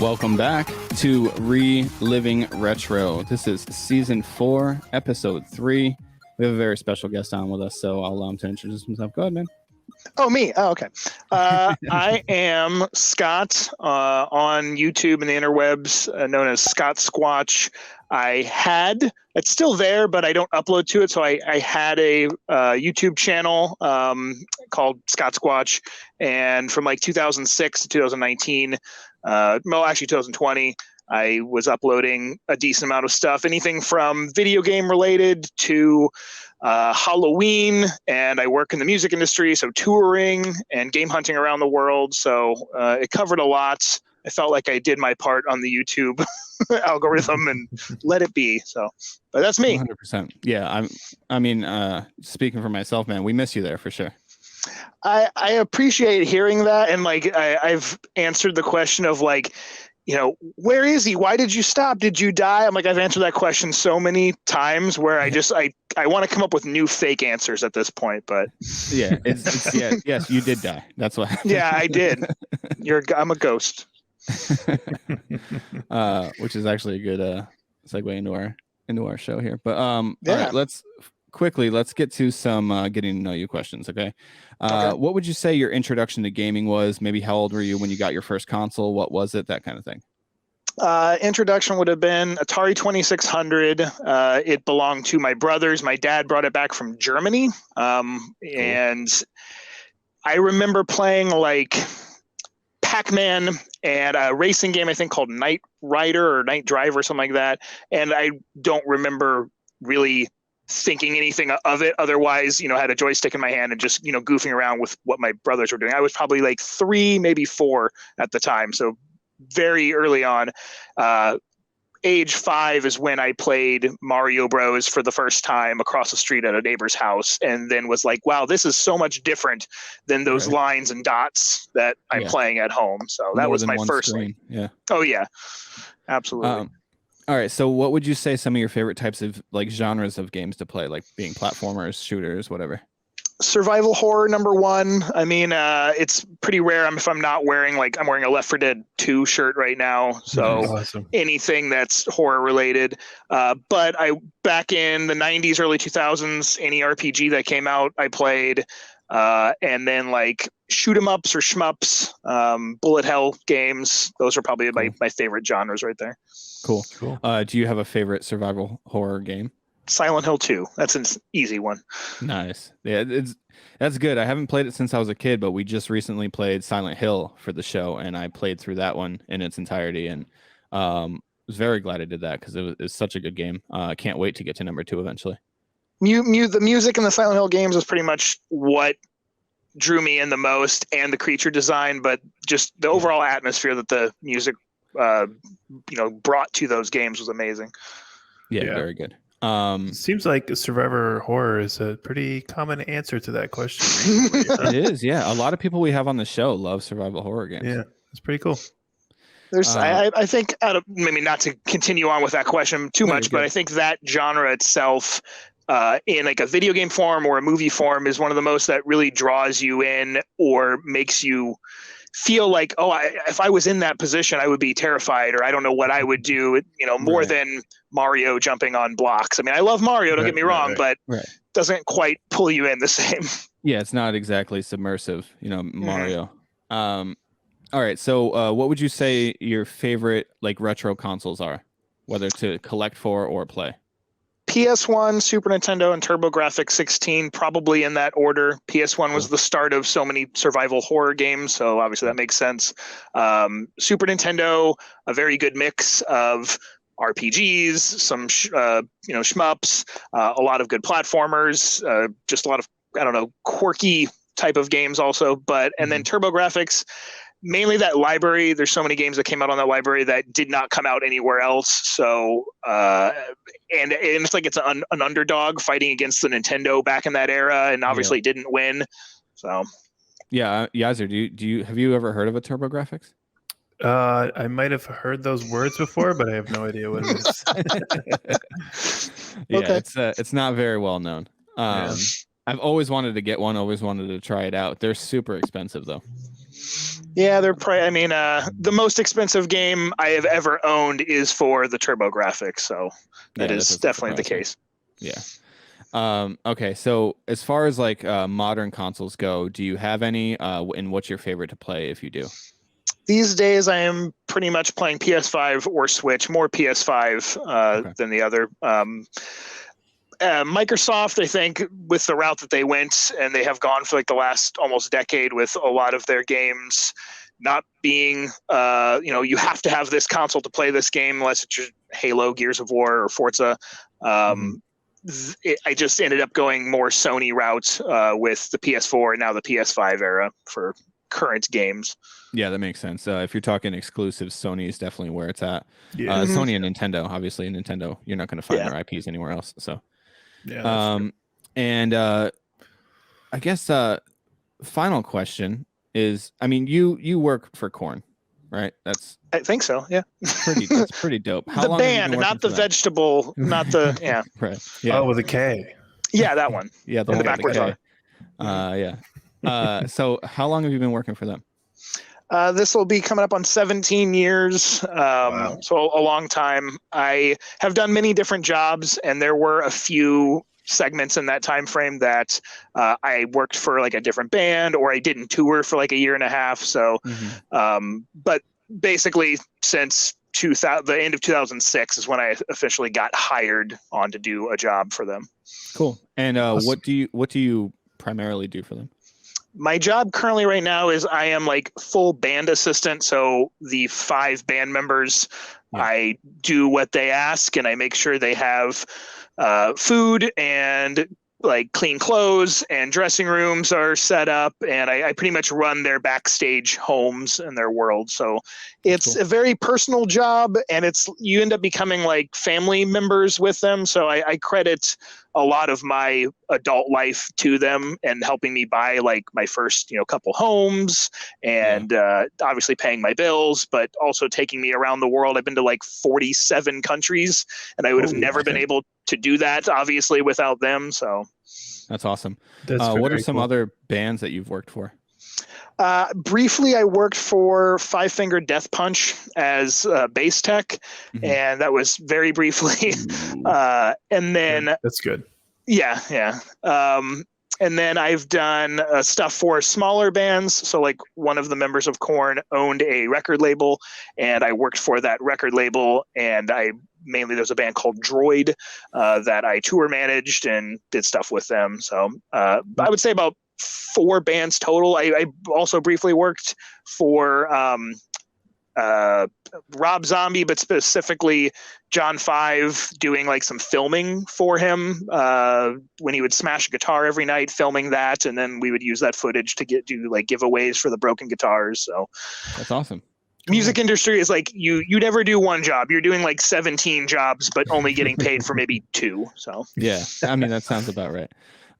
Welcome back to Reliving Retro. This is Season 4, Episode 3. We have a very special guest on with us, so I'll allow him to introduce himself. Go ahead, man. Oh, me. Oh, okay. I am Scott on YouTube and the interwebs, known as Scott Squatch. It's still there, but I don't upload to it. So I had a YouTube channel called Scott Squatch. And from like 2006 to 2019, actually 2020, I was uploading a decent amount of stuff, anything from video game related to Halloween, and I work in the music industry, so touring and game hunting around the world. So it covered a lot. I felt like I did my part on the YouTube algorithm and let it be. So, but that's me. 100%. Yeah, I mean, speaking for myself, man, we miss you there for sure. I appreciate hearing that, and like I've answered the question of like, you know, where is he? Why did you stop? Did you die? I'm like, I've answered that question so many times where I want to come up with new fake answers at this point. But yeah, yes, you did die. That's why. Yeah, I did. I'm a ghost. Which is actually a good segue into our show here. But yeah. All right, let's get to some getting to know you questions. Okay. What would you say your introduction to gaming was? Maybe how old were you when you got your first console? What was it? That kind of thing. Introduction would have been Atari 2600. It belonged to my brothers. My dad brought it back from Germany. Cool. And I remember playing like Pac-Man and a racing game, I think called Knight Rider or Night Drive or something like that. And I don't remember really thinking anything of it. Otherwise, you know, had a joystick in my hand and just, you know, goofing around with what my brothers were doing. I was probably like 3, maybe 4 at the time. So very early on. Age 5 is when I played Mario Bros for the first time across the street at a neighbor's house, and then was like, wow, this is so much different than those lines and dots that I'm playing at home. So that was my first one. Yeah. Oh yeah, absolutely. All right. So what would you say some of your favorite types of like genres of games to play, like being platformers, shooters, whatever? Survival horror, number 1. I mean, it's pretty rare. If I'm not wearing, like, I'm wearing a Left 4 Dead 2 shirt right now. So awesome. Anything that's horror related. But back in the 90s, early 2000s, any RPG that came out, I played. And then like shoot 'em ups or shmups, bullet hell games. Those are probably my favorite genres right there. Cool. Do you have a favorite survival horror game? Silent Hill 2. That's an easy one. Nice. Yeah, that's good. I haven't played it since I was a kid, but we just recently played Silent Hill for the show, and I played through that one in its entirety, and was very glad I did that because it was such a good game. I can't wait to get to number 2 eventually. The music in the Silent Hill games was pretty much what drew me in the most, and the creature design, but just the overall atmosphere that the music brought to those games was amazing. Yeah, very good. Seems like survivor horror is a pretty common answer to that question. It is, yeah. A lot of people we have on the show love survival horror games. Yeah, it's pretty cool. There's, I think, maybe not to continue on with that question too much, but I think that genre itself, in like a video game form or a movie form, is one of the most that really draws you in or makes you feel like, if I was in that position, I would be terrified, or I don't know what I would do, more than Mario jumping on blocks. I mean, I love Mario, don't get me wrong, but doesn't quite pull you in the same. Yeah, it's not exactly submersive, Mario. All right, so what would you say your favorite like retro consoles are, whether to collect for or play? PS1, Super Nintendo, and TurboGrafx-16, probably in that order. PS1 was the start of so many survival horror games, so obviously that makes sense. Super Nintendo, a very good mix of RPGs, some shmups, a lot of good platformers, just a lot of quirky type of games also. And then TurboGrafx, mainly that library. There's so many games that came out on that library that did not come out anywhere else. So, and it's like it's an underdog fighting against the Nintendo back in that era, and obviously didn't win. So, yeah, Yaiser, have you ever heard of a TurboGrafx? I might have heard those words before, but I have no idea what it is. It's not very well known. I've always wanted to get one. Always wanted to try it out. They're super expensive though. Yeah, they're I mean, the most expensive game I have ever owned is for the TurboGrafx, so that Yeah, that is doesn't definitely the surprise me. case. Yeah. Okay, so as far as like modern consoles go, do you have any? And what's your favorite to play if you do? These days, I am pretty much playing PS5 or Switch, more PS5 Okay. than the other. Microsoft, I think, with the route that they went, and they have gone for like the last almost decade with a lot of their games not being, you have to have this console to play this game unless it's your Halo, Gears of War, or Forza. I just ended up going more Sony route with the PS4 and now the PS5 era for current games. Yeah, that makes sense. If you're talking exclusives, Sony is definitely where it's at. Yeah. Sony and Nintendo, obviously. Nintendo, you're not going to find Yeah. their IPs anywhere else. So, Yeah. That's true. and I guess final question is, I mean, you work for Korn, right? I think so. Yeah. That's pretty dope. How the long have you been band, working not the for them? vegetable, not the yeah. Right. Yeah. Oh, with a K. Yeah, that one. Yeah, the And one the with backwards K. R. Yeah. So how long have you been working for them? This will be coming up on 17 years. Wow. So a long time. I have done many different jobs, and there were a few segments in that time frame that I worked for like a different band, or I didn't tour for like a year and a half. So, but basically since the end of 2006 is when I officially got hired on to do a job for them. Cool. And Awesome. what do you primarily do for them? My job currently right now is I am like full band assistant. So the 5 band members, I do what they ask, and I make sure they have food and like clean clothes, and dressing rooms are set up, and I pretty much run their backstage homes and their world. So it's a very personal job, and you end up becoming like family members with them. So I credit a lot of my adult life to them and helping me buy like my first, couple homes, and obviously paying my bills, but also taking me around the world. I've been to like 47 countries, and I would have never been able to do that obviously without them. So that's awesome. That's what are very some cool. other bands that you've worked for? Briefly, I worked for Five Finger Death Punch as bass tech, and that was very briefly. And then that's good. Yeah. And then I've done stuff for smaller bands. So like one of the members of Korn owned a record label, and I worked for that record label. And there's a band called Droid that I tour managed and did stuff with them. So I would say about 4 bands total. I also briefly worked for Rob Zombie, but specifically John 5, doing like some filming for him when he would smash a guitar every night, filming that, and then we would use that footage to do like giveaways for the broken guitars. So that's awesome. Music industry is like you never do one job. You're doing like 17 jobs, but only getting paid for maybe 2. So yeah, I mean that sounds about right.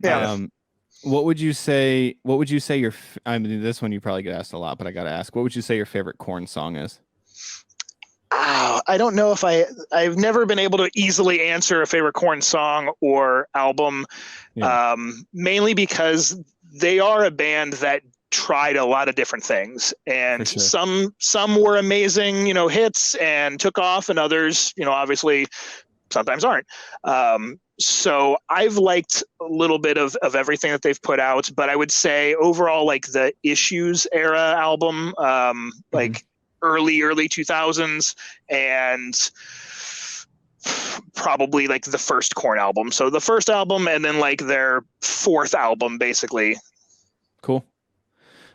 Yeah. What would you say I mean, this one you probably get asked a lot, but I got to ask, what would you say your favorite Korn song is? I don't know if I've never been able to easily answer a favorite Korn song or album, mainly because they are a band that tried a lot of different things, and some were amazing, hits and took off, and others, obviously sometimes aren't. So I've liked a little bit of everything that they've put out, but I would say overall, like the Issues era album, like early 2000s, and probably like the first Korn album. So the first album, and then like their 4th album, basically. Cool.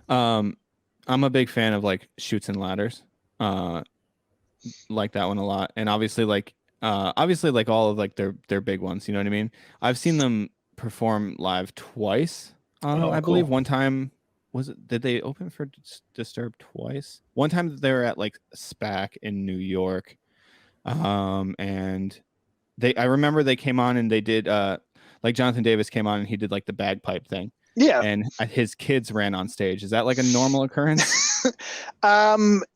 I'm a big fan of like Chutes and Ladders. Like that one a lot, and obviously like all of like their big ones, you know what I mean? I've seen them perform live twice. I believe one time did they open for Disturbed twice? One time they were at like SPAC in New York, and I remember they came on and they did like Jonathan Davis came on and he did like the bagpipe thing. Yeah. and his kids ran on stage. Is that like a normal occurrence?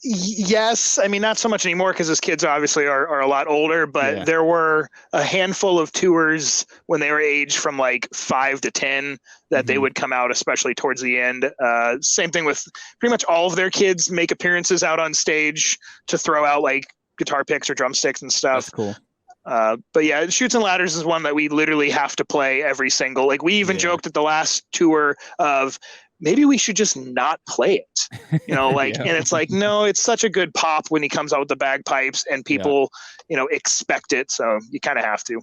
Yes. I mean, not so much anymore because his kids obviously are a lot older, but there were a handful of tours when they were aged from like 5 to 10 that they would come out, especially towards the end. Same thing with pretty much all of their kids make appearances out on stage to throw out like guitar picks or drumsticks and stuff. That's cool. But yeah, Chutes and Ladders is one that we literally have to play every single. Like we even joked at the last tour of maybe we should just not play it, like, and it's like, no, it's such a good pop when he comes out with the bagpipes and people, expect it. So you kind of have to.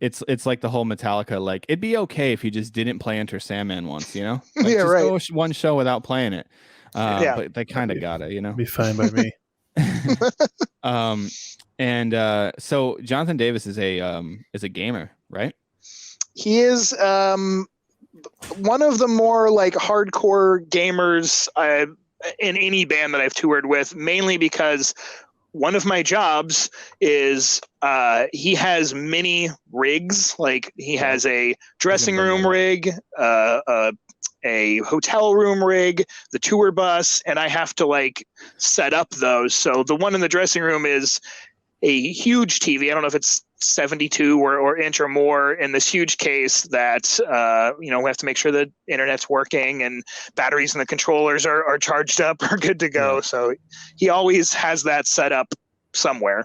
It's like the whole Metallica, like it'd be okay if you just didn't play Enter Sandman once, Like, yeah, just right. go one show without playing it. But they kind of gotta, Be fine by me. And so Jonathan Davis is a gamer, right? He is one of the more like hardcore gamers in any band that I've toured with, mainly because one of my jobs is he has many rigs. Like he has a dressing room rig, a hotel room rig, the tour bus, and I have to like set up those. So the one in the dressing room is a huge TV. I don't know if it's 72 or inch or more in this huge case that, we have to make sure the internet's working and batteries and the controllers are charged up, are good to go. Yeah. So he always has that set up somewhere.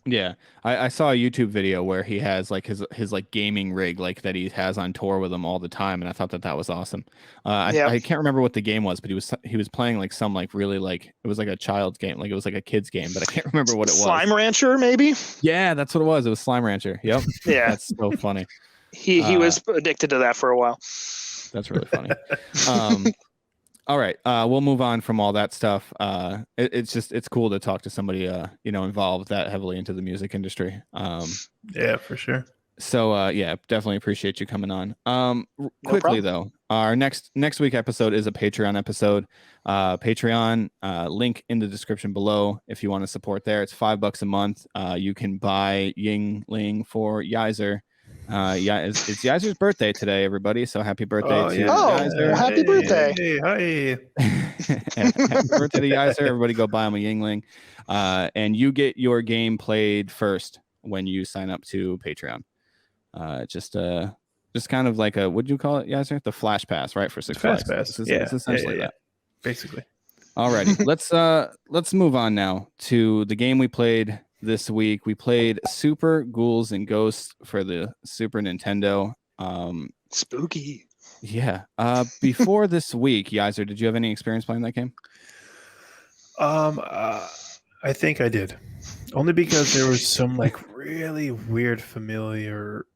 Yeah. I saw a YouTube video where he has like his like gaming rig, like that he has on tour with him all the time. And I thought that was awesome. I can't remember what the game was, but he was playing like some like really like, it was like a child's game. Like it was like a kid's game, but I can't remember what it was. Slime Rancher, maybe? Yeah, that's what it was. It was Slime Rancher. Yep. Yeah. That's so funny. He was addicted to that for a while. That's really funny. All right, we'll move on from all that stuff. It's cool to talk to somebody involved that heavily into the music industry. Yeah, for sure. So definitely appreciate you coming on. Quickly though, our next week episode is a Patreon episode. Patreon link in the description below if you want to support there. It's $5 a month. You can buy Yingling for Yaiser. It's Yaiser's birthday today, everybody. So happy birthday to Yaiser. Well, happy birthday. Hey. Happy birthday to Yaiser. Everybody go buy him a Yingling. And you get your game played first when you sign up to Patreon. Just kind of like what do you call it, Yaiser? The Flash Pass, right? For Six Flags. Pass. It's essentially that. Basically. Alrighty. Let's move on now to the game we played this week. We played Super Ghouls N Ghosts for the Super Nintendo. Spooky. Yeah. Before this week, Yaiser, did you have any experience playing that game? I think I did. Only because there was some like really weird familiar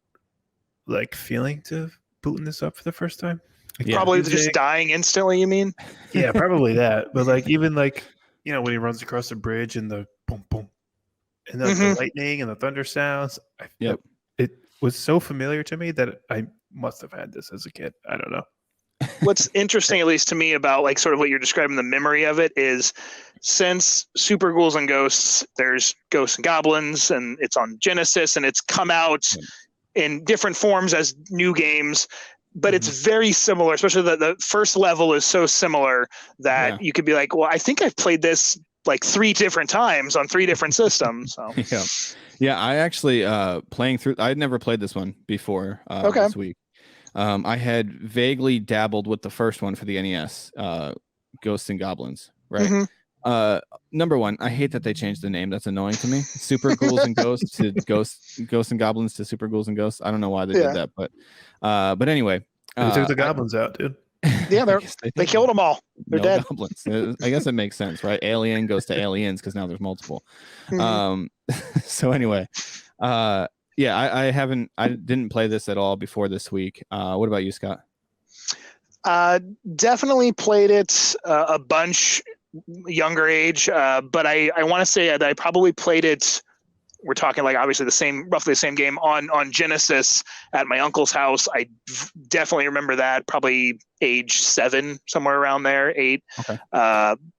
like feeling to booting this up for the first time. Like, probably just dying instantly, you mean? Yeah, probably that. But like even like, when he runs across the bridge and the boom boom and the lightning and the thunder sounds. It was so familiar to me that I must have had this as a kid. I don't know. What's interesting, at least to me, about like sort of what you're describing, the memory of it is since Super Ghouls N Ghosts, there's Ghosts and Goblins, and it's on Genesis, and it's come out in different forms as new games. But it's very similar, especially the first level is so similar that you could be like, well, I think I've played this like 3 different times on 3 different systems. So. Yeah. I actually playing through. I'd never played this one before this week. I had vaguely dabbled with the first one for the NES, Ghosts and Goblins. Right. Number one, I hate that they changed the name. That's annoying to me. Super Ghouls and Ghosts to Ghosts and Goblins to Super Ghouls and Ghosts. I don't know why they did that, but anyway, they took the goblins out, dude. Yeah, they killed them all. They're dead. Goblins. I guess it makes sense, right? Alien goes to aliens because now there's multiple. So anyway, I didn't play this at all before this week. What about you, Scott? Definitely played it a bunch younger age, but I want to say that I probably played it. We're talking like obviously roughly the same game on Genesis at my uncle's house. I definitely remember that, probably age 7, somewhere around there, 8. Okay.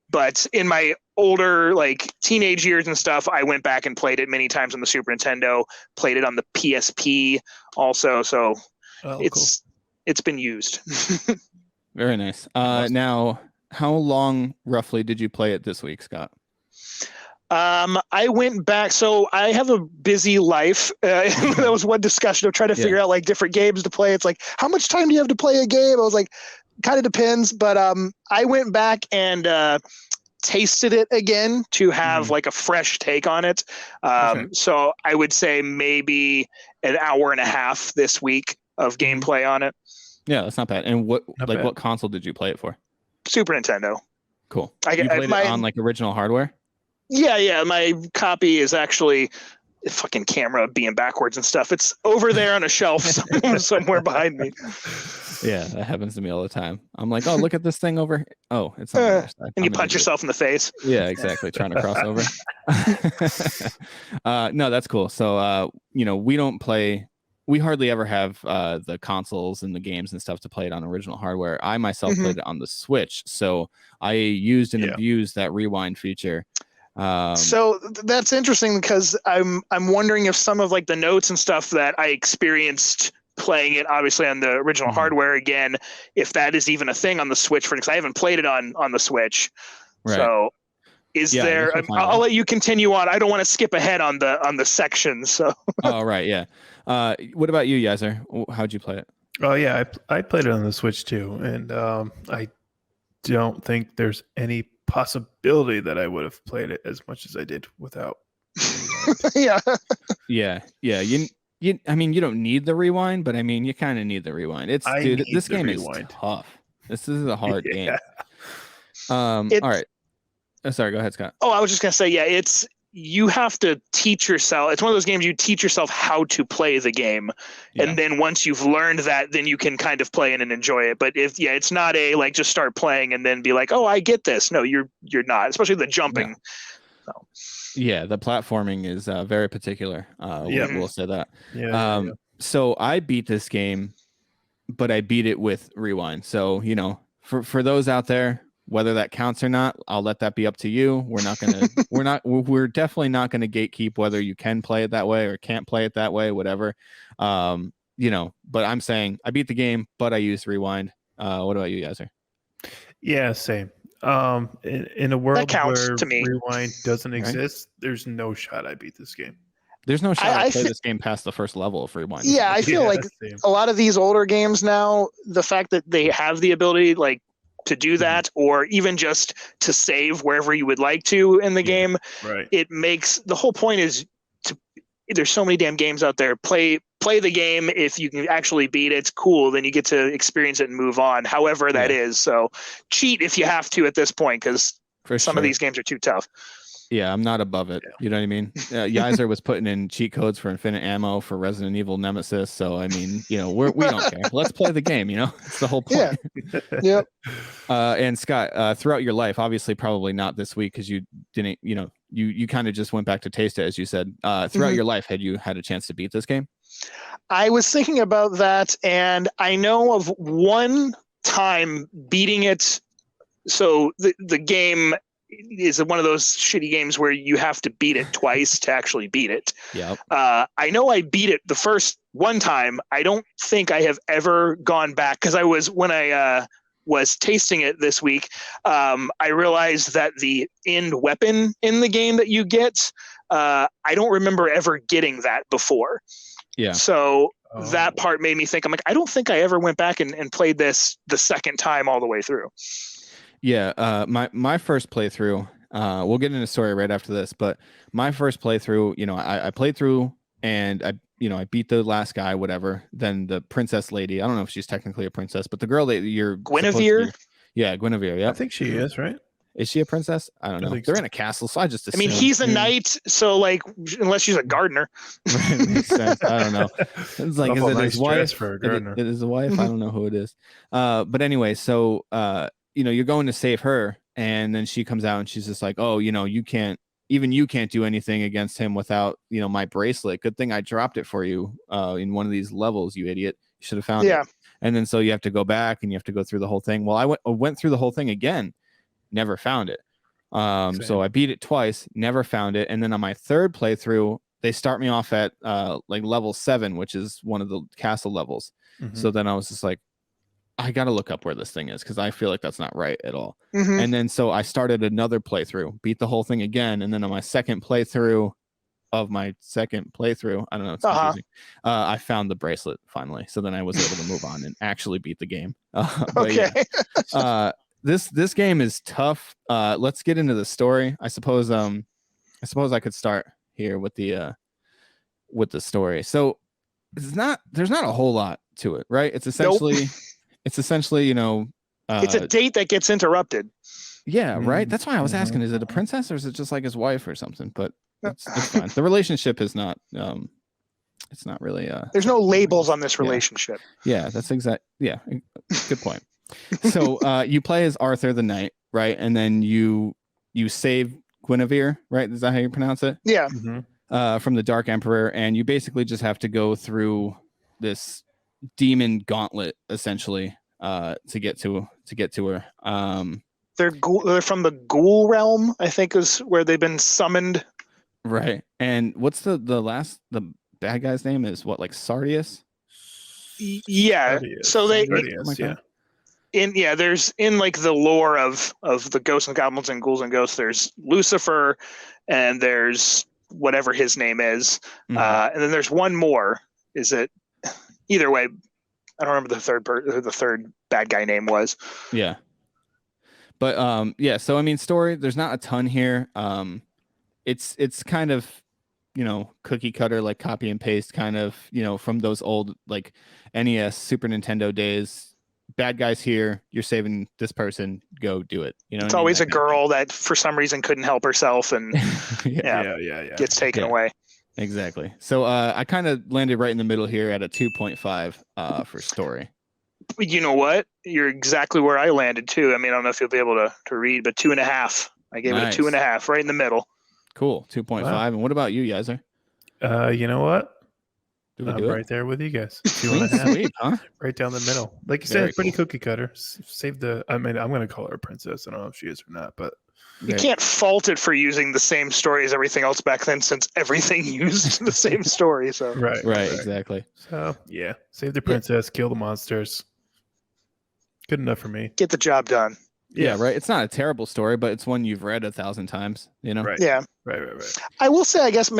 But in my older like teenage years and stuff, I went back and played it many times on the Super Nintendo, played it on the PSP also. So it's it's been used. Very nice. Awesome. Now, how long roughly did you play it this week, Scott? I went back, so I have a busy life. That was one discussion of trying to figure out like different games to play. It's like, how much time do you have to play a game? I was like, kind of depends, but I went back and tasted it again to have like a fresh take on it. So I would say maybe an hour and a half this week of gameplay on it. Yeah, that's not bad. And what console did you play it for? Super Nintendo. Cool. You played it on like original hardware? Yeah. My copy is actually a fucking camera being backwards and stuff. It's over there on a shelf somewhere behind me. Yeah, that happens to me all the time. I'm like, oh, look at this thing over here. Oh, it's on the other side. And you punch yourself in the face. Yeah, exactly. Trying to cross over. No, that's cool. So, we hardly ever have the consoles and the games and stuff to play it on original hardware. I myself played it on the Switch. So I used and abused that rewind feature. So that's interesting because I'm wondering if some of like the notes and stuff that I experienced playing it obviously on the original hardware again, if that is even a thing on the Switch because I haven't played it on the Switch. Right. So there? I'll let you continue on. I don't want to skip ahead on the section. So. Oh right, yeah. What about you, Yaiser? How'd you play it? Oh yeah, I played it on the Switch too, and I don't think there's any possibility that I would have played it as much as I did without. Yeah. I mean, you don't need the rewind, but I mean, you kind of need the rewind. This game is tough. This is a hard game. All right. Oh, sorry, go ahead, Scott. Oh, I was just gonna say, you have to teach yourself. It's one of those games you teach yourself how to play the game, and then once you've learned that, then you can kind of play it and enjoy it. But it's not a like just start playing and then be like, oh, I get this. No, you're not. Especially the jumping. No. Yeah, the platforming is very particular. We'll say that. So I beat this game, but I beat it with rewind. So for those out there, whether that counts or not, I'll let that be up to you. We're definitely not gonna gatekeep whether you can play it that way or can't play it that way, whatever. But I'm saying I beat the game, but I used rewind. What about you, Yaiser? Yeah, same. In a world where rewind doesn't exist, there's no shot I beat this game. There's no shot I play this game past the first level of rewind. Yeah, I feel like a lot of these older games now, the fact that they have the ability like to do that, or even just to save wherever you would like to in the game, it makes the whole point is there's so many damn games out there. Play the game. If you can actually beat it, it's cool. Then you get to experience it and move on. However that is. So cheat if you have to at this point, because some of these games are too tough. Yeah, I'm not above it. You know what I mean? Yaiser was putting in cheat codes for infinite ammo for Resident Evil Nemesis. So I mean, we don't care. Let's play the game. It's the whole point. Yeah. And Scott, throughout your life, obviously, probably not this week because you didn't. You kind of just went back to taste it, as you said. Throughout your life, had you had a chance to beat this game? I was thinking about that, and I know of one time beating it. So the game is one of those shitty games where you have to beat it twice to actually beat it. Yep. I know I beat it the first one time. I don't think I have ever gone back because when I was tasting it this week, I realized that the end weapon in the game that you get, I don't remember ever getting that before. Yeah. So that part made me think, I'm like, I don't think I ever went back and played this the second time all the way through. Yeah, my first playthrough, we'll get into the story right after this, but my first playthrough, I played through and I beat the last guy, whatever. Then the princess lady, I don't know if she's technically a princess, but the girl that you're Guinevere. Guinevere. Yeah, I think she is, right? Is she a princess? I don't know. They're in a castle, so I just assumed. I mean, he's a knight, so like, unless she's a gardener. Right, makes sense. I don't know. It's like, is it his wife? For a gardener. It is a wife. I don't know who it is. But anyway, so you're going to save her, and then she comes out and she's just like, oh, you can't do anything against him without my bracelet. Good thing I dropped it for you in one of these levels, you idiot. You should have found it. And then so you have to go back and you have to go through the whole thing. Well, I went through the whole thing again, never found it. So I beat it twice, never found it, and then on my third playthrough, they start me off at like level 7, which is one of the castle levels. So then I was just like, I got to look up where this thing is because I feel like that's not right at all. Mhm. And then so I started another playthrough, beat the whole thing again. And then on my second playthrough, I don't know, it's confusing. I found the bracelet finally. So then I was able to move on and actually beat the game. But Okay. yeah, this game is tough. Let's get into the story. I suppose I could start here with the story. So there's not a whole lot to it, right? It's essentially It's a date that gets interrupted. yeah, right. That's why I was asking, is it a princess or is it just like his wife or something? But it's fine. The relationship is not it's not really There's no labels on this relationship. Yeah, that's exact. Yeah, good point. So you play as Arthur the Knight, right? And then you save Guinevere, right? Is that how you pronounce it? Yeah. From the Dark Emperor, and you basically just have to go through this demon gauntlet essentially to get to her. They're from the ghoul realm, I think, is where they've been summoned. Right. And what's the bad guy's name is what, like Sardius? Yeah. So there's in like the lore of the Ghosts and Goblins and Ghouls and Ghosts, there's Lucifer and there's whatever his name is. And then there's one more. Is it either way? I don't remember the third bad guy name was. Yeah. But yeah, so I mean, story, there's not a ton here. It's kind of, cookie cutter, like copy and paste kind of, from those old like NES, Super Nintendo days. Bad guys here, you're saving this person, go do it. It's always a girl that for some reason couldn't help herself and gets taken away. Exactly. So I kind of landed right in the middle here at a 2.5 for story. You know what? You're exactly where I landed too. I mean, I don't know if you'll be able to read, but 2.5. I gave it a 2.5, right in the middle. Cool. 2.5. Wow. And what about you, Yaiser? You know what? I'm right there with you guys. 2.5. Sweet, huh? Right down the middle. Like you said, pretty cookie cutter. Save the. I mean, I'm gonna call her a princess. I don't know if she is or not, but you can't fault it for using the same story as everything else back then, since everything used the same story. So right, exactly. So yeah, save the princess, kill the monsters. Good enough for me. Get the job done. Yeah, right. It's not a terrible story, but it's one you've read 1,000 times. Right. Yeah. Right. I will say, I guess,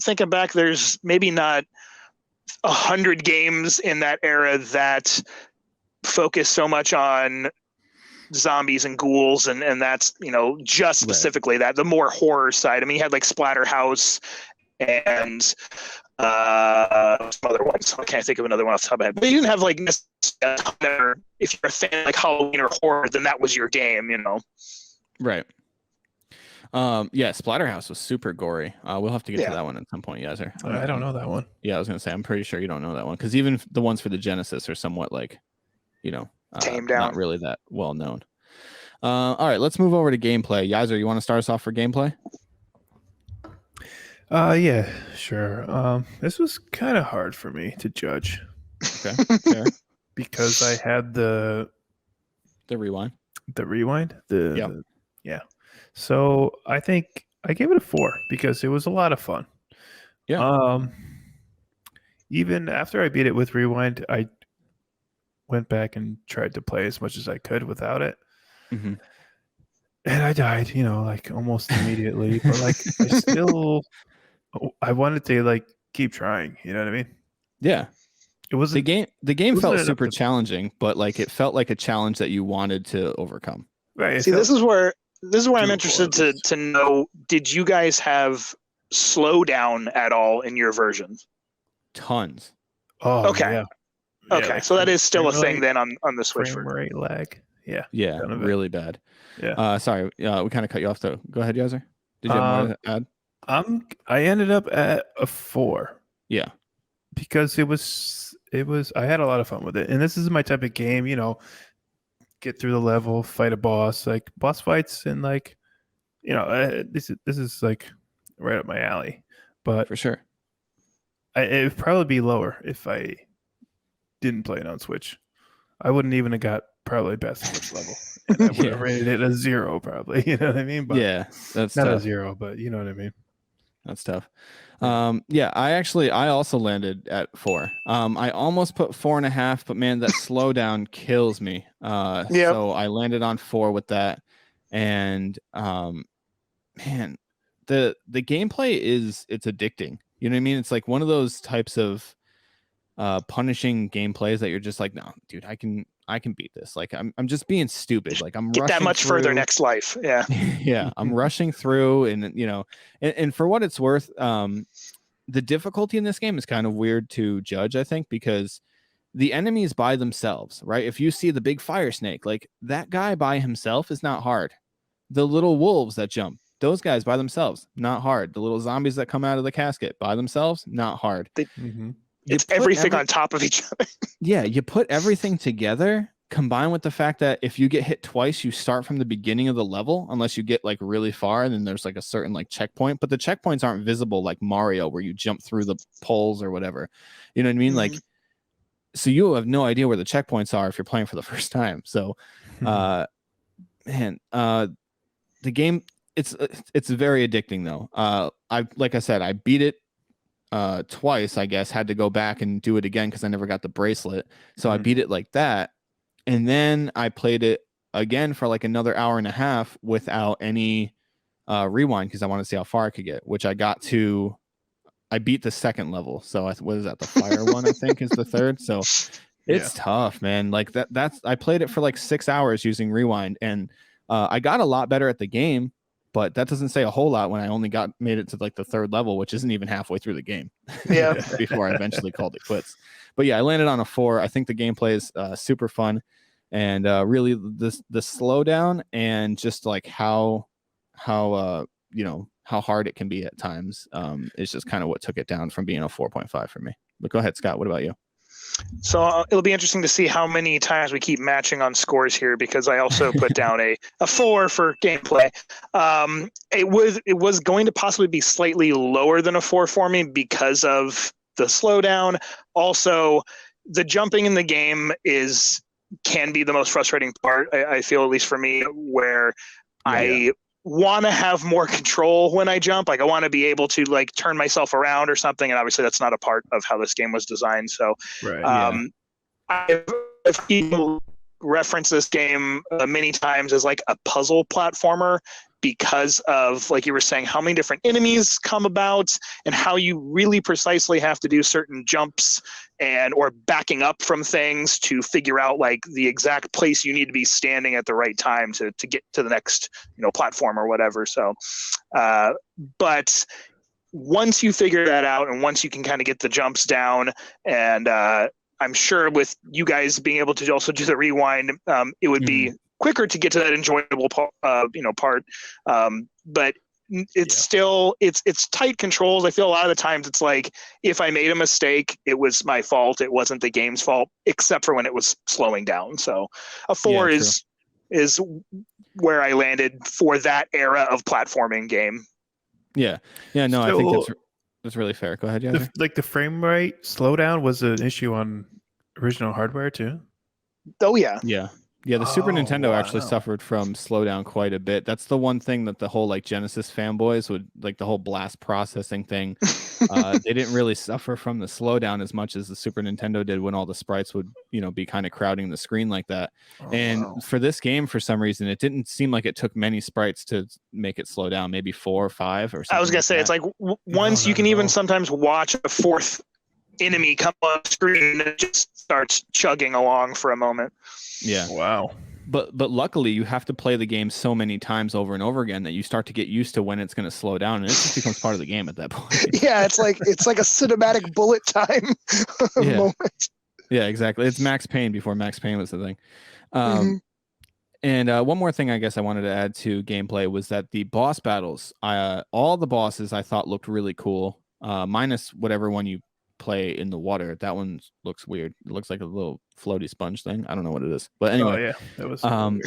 thinking back, there's maybe not 100 games in that era that focus so much on zombies and ghouls, and that's just specifically that, the more horror side. I mean, you had like Splatterhouse and some other ones. I can't think of another one off the top of my head. But you didn't have like if you're a fan like Halloween or horror, then that was your game, Right. Yeah, Splatterhouse was super gory. We'll have to get to that one at some point, Yaiser. I don't know that one. Yeah, I was gonna say, I'm pretty sure you don't know that one, because even the ones for the Genesis are somewhat like, tamed down, not really that well known. All right, let's move over to gameplay. Yaiser, you want to start us off for gameplay? Yeah, sure. This was kind of hard for me to judge. Okay, fair. Because I had the rewind. Yeah. So I think I gave it a 4 because it was a lot of fun. Yeah. Even after I beat it with rewind, I went back and tried to play as much as I could without it. Mm-hmm. And I died, like almost immediately. But like I wanted to like keep trying. You know what I mean? Yeah. It was the game felt super challenging, but like it felt like a challenge that you wanted to overcome. Right. See, this is where I'm interested to know, did you guys have slowdown at all in your versions? Tons. Oh, okay. Yeah. Okay, like so that is still a thing then on the Switch. Frame rate lag. Yeah. Yeah, really bad. Yeah. Sorry, we kind of cut you off though. Go ahead, Yaiser. Did you have more to add? I ended up at a 4. Yeah. Because it was I had a lot of fun with it. And this is my type of game, get through the level, fight a boss, like boss fights, and like this is like right up my alley. But for sure, it would probably be lower if I didn't play it on Switch. I wouldn't even have got probably best Switch level. And I would have rated it a 0 probably. You know what I mean? But yeah, that's not tough. a 0, but you know what I mean. That's tough. Yeah, I also landed at 4. I almost put 4.5, but man, that slowdown kills me. So I landed on 4 with that. And man, the gameplay it's addicting. You know what I mean? It's like one of those types of punishing gameplays that you're just like, no, dude, I can beat this. Like I'm just being stupid. Like I'm Get rushing that much through. further next life. Yeah. Yeah, I'm rushing through, and you know, and for what it's worth, the difficulty in this game is kind of weird to judge, I think, because the enemies by themselves, right? If you see the big fire snake, like that guy by himself is not hard. The little wolves that jump, those guys by themselves, not hard. The little zombies that come out of the casket by themselves, not hard. It's everything on top of each other. Yeah, you put everything together, combined with the fact that if you get hit twice, you start from the beginning of the level, unless you get like really far, and then there's like a certain like checkpoint. But the checkpoints aren't visible like Mario, where you jump through the poles or whatever. You know what I mean? Like, so you have no idea where the checkpoints are if you're playing for the first time. So, man, the game it's very addicting though. Like I said, I beat it twice. I guess had to go back and do it again because I never got the bracelet. So I beat it like that. And then I played it again for like another hour and a half without any rewind because I wanted to see how far I could get, which I beat the second level. So what is that? The fire one, I think, is the third. So it's tough, man. Like I played it for like 6 hours using rewind, and I got a lot better at the game, but that doesn't say a whole lot when I only made it to like the third level, which isn't even halfway through the game. Yeah. Before I eventually called it quits. But yeah, I landed on a 4. I think the gameplay is super fun, and really the slowdown and just like how you know how hard it can be at times is just kind of what took it down from being a 4.5 for me. But go ahead, Scott. What about you? So it'll be interesting to see how many times we keep matching on scores here, because I also put down a 4 for gameplay. It was going to possibly be slightly lower than a 4 for me because of the slowdown. Also, the jumping in the game can be the most frustrating part. I feel, at least for me, where I want to have more control when I jump. Like I want to be able to like turn myself around or something. And obviously that's not a part of how this game was designed. So I've people reference this game many times as like a puzzle platformer because of, like you were saying, how many different enemies come about and how you really precisely have to do certain jumps or backing up from things to figure out like the exact place you need to be standing at the right time to get to the next, platform or whatever. So, but once you figure that out and once you can kind of get the jumps down, and I'm sure with you guys being able to also do the rewind, it would be quicker to get to that enjoyable part. But it's still it's tight controls. I feel a lot of the times it's like if I made a mistake, it was my fault. It wasn't the game's fault, except for when it was slowing down. So a 4 is where I landed for that era of platforming game. Yeah. No, I think that's really fair. Go ahead, Yaiser. The frame rate slowdown was an issue on original hardware too. Oh yeah. Yeah, the Super Nintendo actually suffered from slowdown quite a bit. That's the one thing that the whole like Genesis fanboys would like, the whole blast processing thing. They didn't really suffer from the slowdown as much as the Super Nintendo did when all the sprites would, be kind of crowding the screen like that. For this game, for some reason, it didn't seem like it took many sprites to make it slow down. Maybe 4 or 5 or something. I was gonna say, it's like once you can even sometimes watch a fourth enemy come on screen and it just starts chugging along for a moment. Yeah. Wow. But luckily you have to play the game so many times over and over again that you start to get used to when it's going to slow down, and it just becomes part of the game at that point. Yeah, it's like a cinematic bullet time moment. Yeah, exactly. It's Max Payne before Max Payne was the thing. And one more thing I guess I wanted to add to gameplay was that the boss battles, all the bosses I thought looked really cool, minus whatever one you play in the water. That one looks weird. It looks like a little floaty sponge thing. I don't know what it is, but anyway, that was weird.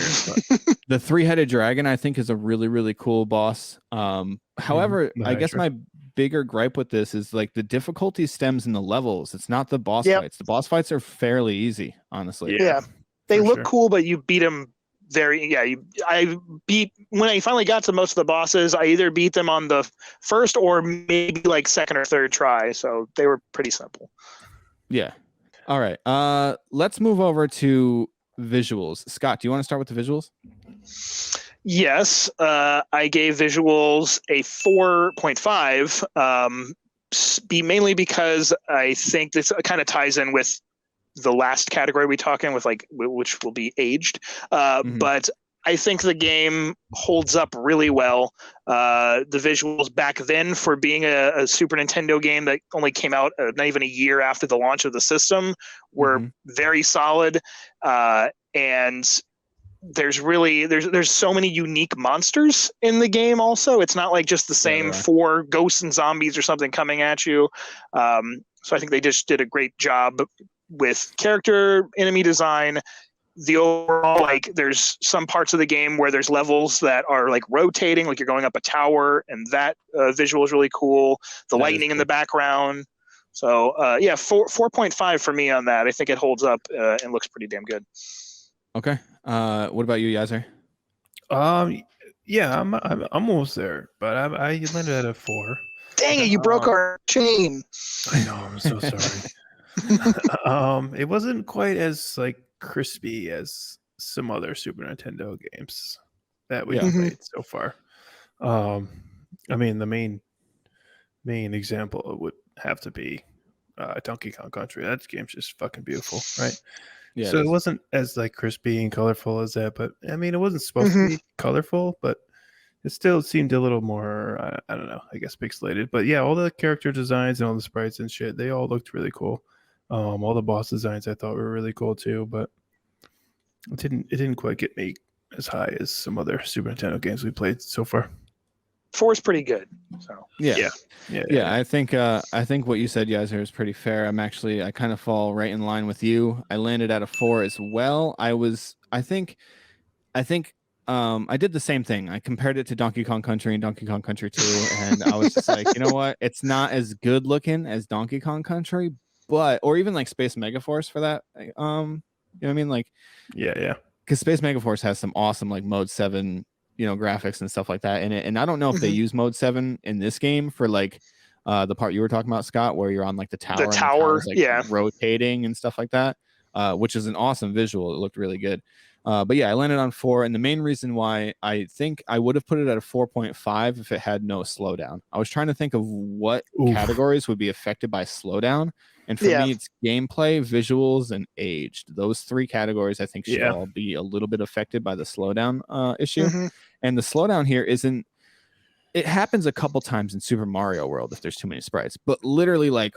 The 3-headed dragon I think is a really, really cool boss. However, I guess my bigger gripe with this is like the difficulty stems in the levels. It's not the boss fights. The boss fights are fairly easy, honestly. Yeah. They look cool, but you beat them I beat, when I finally got to most of the bosses, I either beat them on the first or maybe like second or third try. So they were pretty simple. Yeah. All right. Let's move over to visuals. Scott, do you want to start with the visuals? Yes. I gave visuals a 4.5. Mainly because I think this kind of ties in with the last category we talk in with, like, which will be aged. But I think the game holds up really well. The visuals back then, for being a Super Nintendo game that only came out not even a year after the launch of the system, were very solid. And there's so many unique monsters in the game. Also, it's not like just the same 4 ghosts and zombies or something coming at you. So I think they just did a great job with character, enemy design. The overall, like, there's some parts of the game where there's levels that are like rotating, like you're going up a tower, and that visual is really cool. The lightning in the background. So 4.5 for me on that. I think it holds up and looks pretty damn good. Okay. What about you, Yaiser? Yeah, I'm almost there, but I landed at a 4. Dang it, you broke our chain. I know, I'm so sorry. It wasn't quite as like crispy as some other Super Nintendo games that we played so far. I mean, the main example would have to be Donkey Kong Country. That game's just fucking beautiful, right? Yeah. So it wasn't as like crispy and colorful as that, but I mean, it wasn't supposed to be colorful, but it still seemed a little more, I don't know, I guess pixelated. But yeah, all the character designs and all the sprites and shit, they all looked really cool. All the boss designs I thought were really cool too, but it didn't quite get me as high as some other Super Nintendo games we played so far. 4 is pretty good. So yeah. I think what you said, Yaiser, is pretty fair. I kind of fall right in line with you. I landed at a 4 as well. I think I did the same thing. I compared it to Donkey Kong Country and Donkey Kong Country 2, and I was just like, you know what? It's not as good looking as Donkey Kong Country, or even like Space Megaforce for that. You know what I mean? Like, yeah. Because Space Megaforce has some awesome like Mode 7, graphics and stuff like that in it. And I don't know if they use Mode 7 in this game for like the part you were talking about, Scott, where you're on like the tower. The tower, rotating and stuff like that, which is an awesome visual. It looked really good. But yeah, I landed on 4, and the main reason why I think I would have put it at a 4.5 if it had no slowdown. I was trying to think of what categories would be affected by slowdown, and for me, it's gameplay, visuals, and aged. Those 3 categories I think should all be a little bit affected by the slowdown issue. And the slowdown here isn't. It happens a couple times in Super Mario World if there's too many sprites, but literally like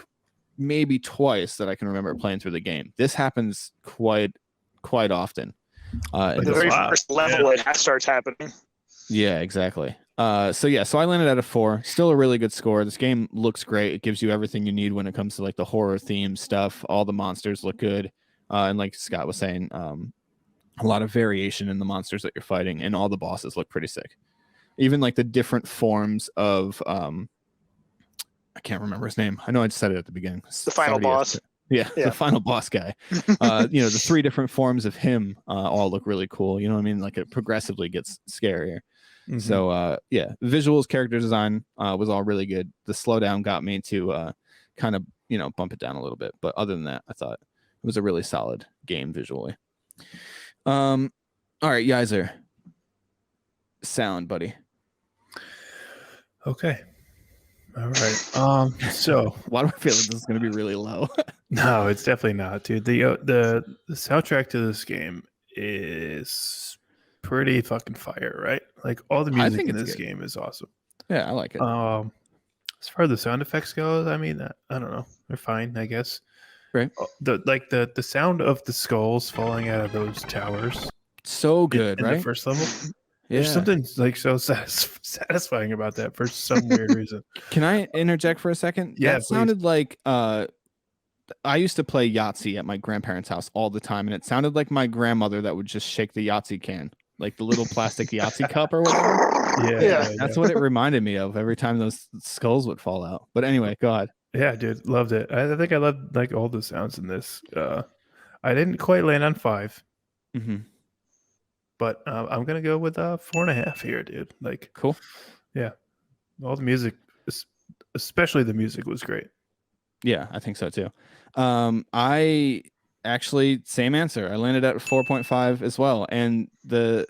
maybe twice that I can remember playing through the game. This happens quite often. The very first level it starts happening. Yeah, exactly. So I landed at a 4. Still a really good score. This game looks great. It gives you everything you need when it comes to like the horror theme stuff. All the monsters look good, and like Scott was saying, a lot of variation in the monsters that you're fighting, and all the bosses look pretty sick. Even like the different forms of I can't remember his name. I know I just said it at the beginning. The final boss. Yeah, the final boss guy. The 3 different forms of him all look really cool. You know what I mean? Like it progressively gets scarier. So visuals, character design was all really good. The slowdown got me to kind of bump it down a little bit, but other than that, I thought it was a really solid game visually. All right, Yaiser, sound, buddy. Okay. All right. So why do I feel like this is going to be really low? No, it's definitely not, dude. The soundtrack to this game is pretty fucking fire, right? Like all the music in this game is awesome. Yeah, I like it. As far as the sound effects goes, I mean, I don't know, they're fine, I guess. Right. The sound of the skulls falling out of those towers, so good, in right? the first level. There's something like so satisfying about that for some weird reason. Can I interject for a second? Yeah, that sounded like I used to play Yahtzee at my grandparents' house all the time, and it sounded like my grandmother that would just shake the Yahtzee can, like the little plastic Yahtzee cup or whatever. Yeah. That's what it reminded me of every time those skulls would fall out. But anyway, go ahead. Yeah, dude, loved it. I think I loved like all the sounds in this. I didn't quite land on 5. but I'm gonna go with 4.5 here, dude. Like, Cool. yeah, all the music, especially the music, was great. Yeah, I think so too. I actually same answer. I landed at 4.5 as well. And the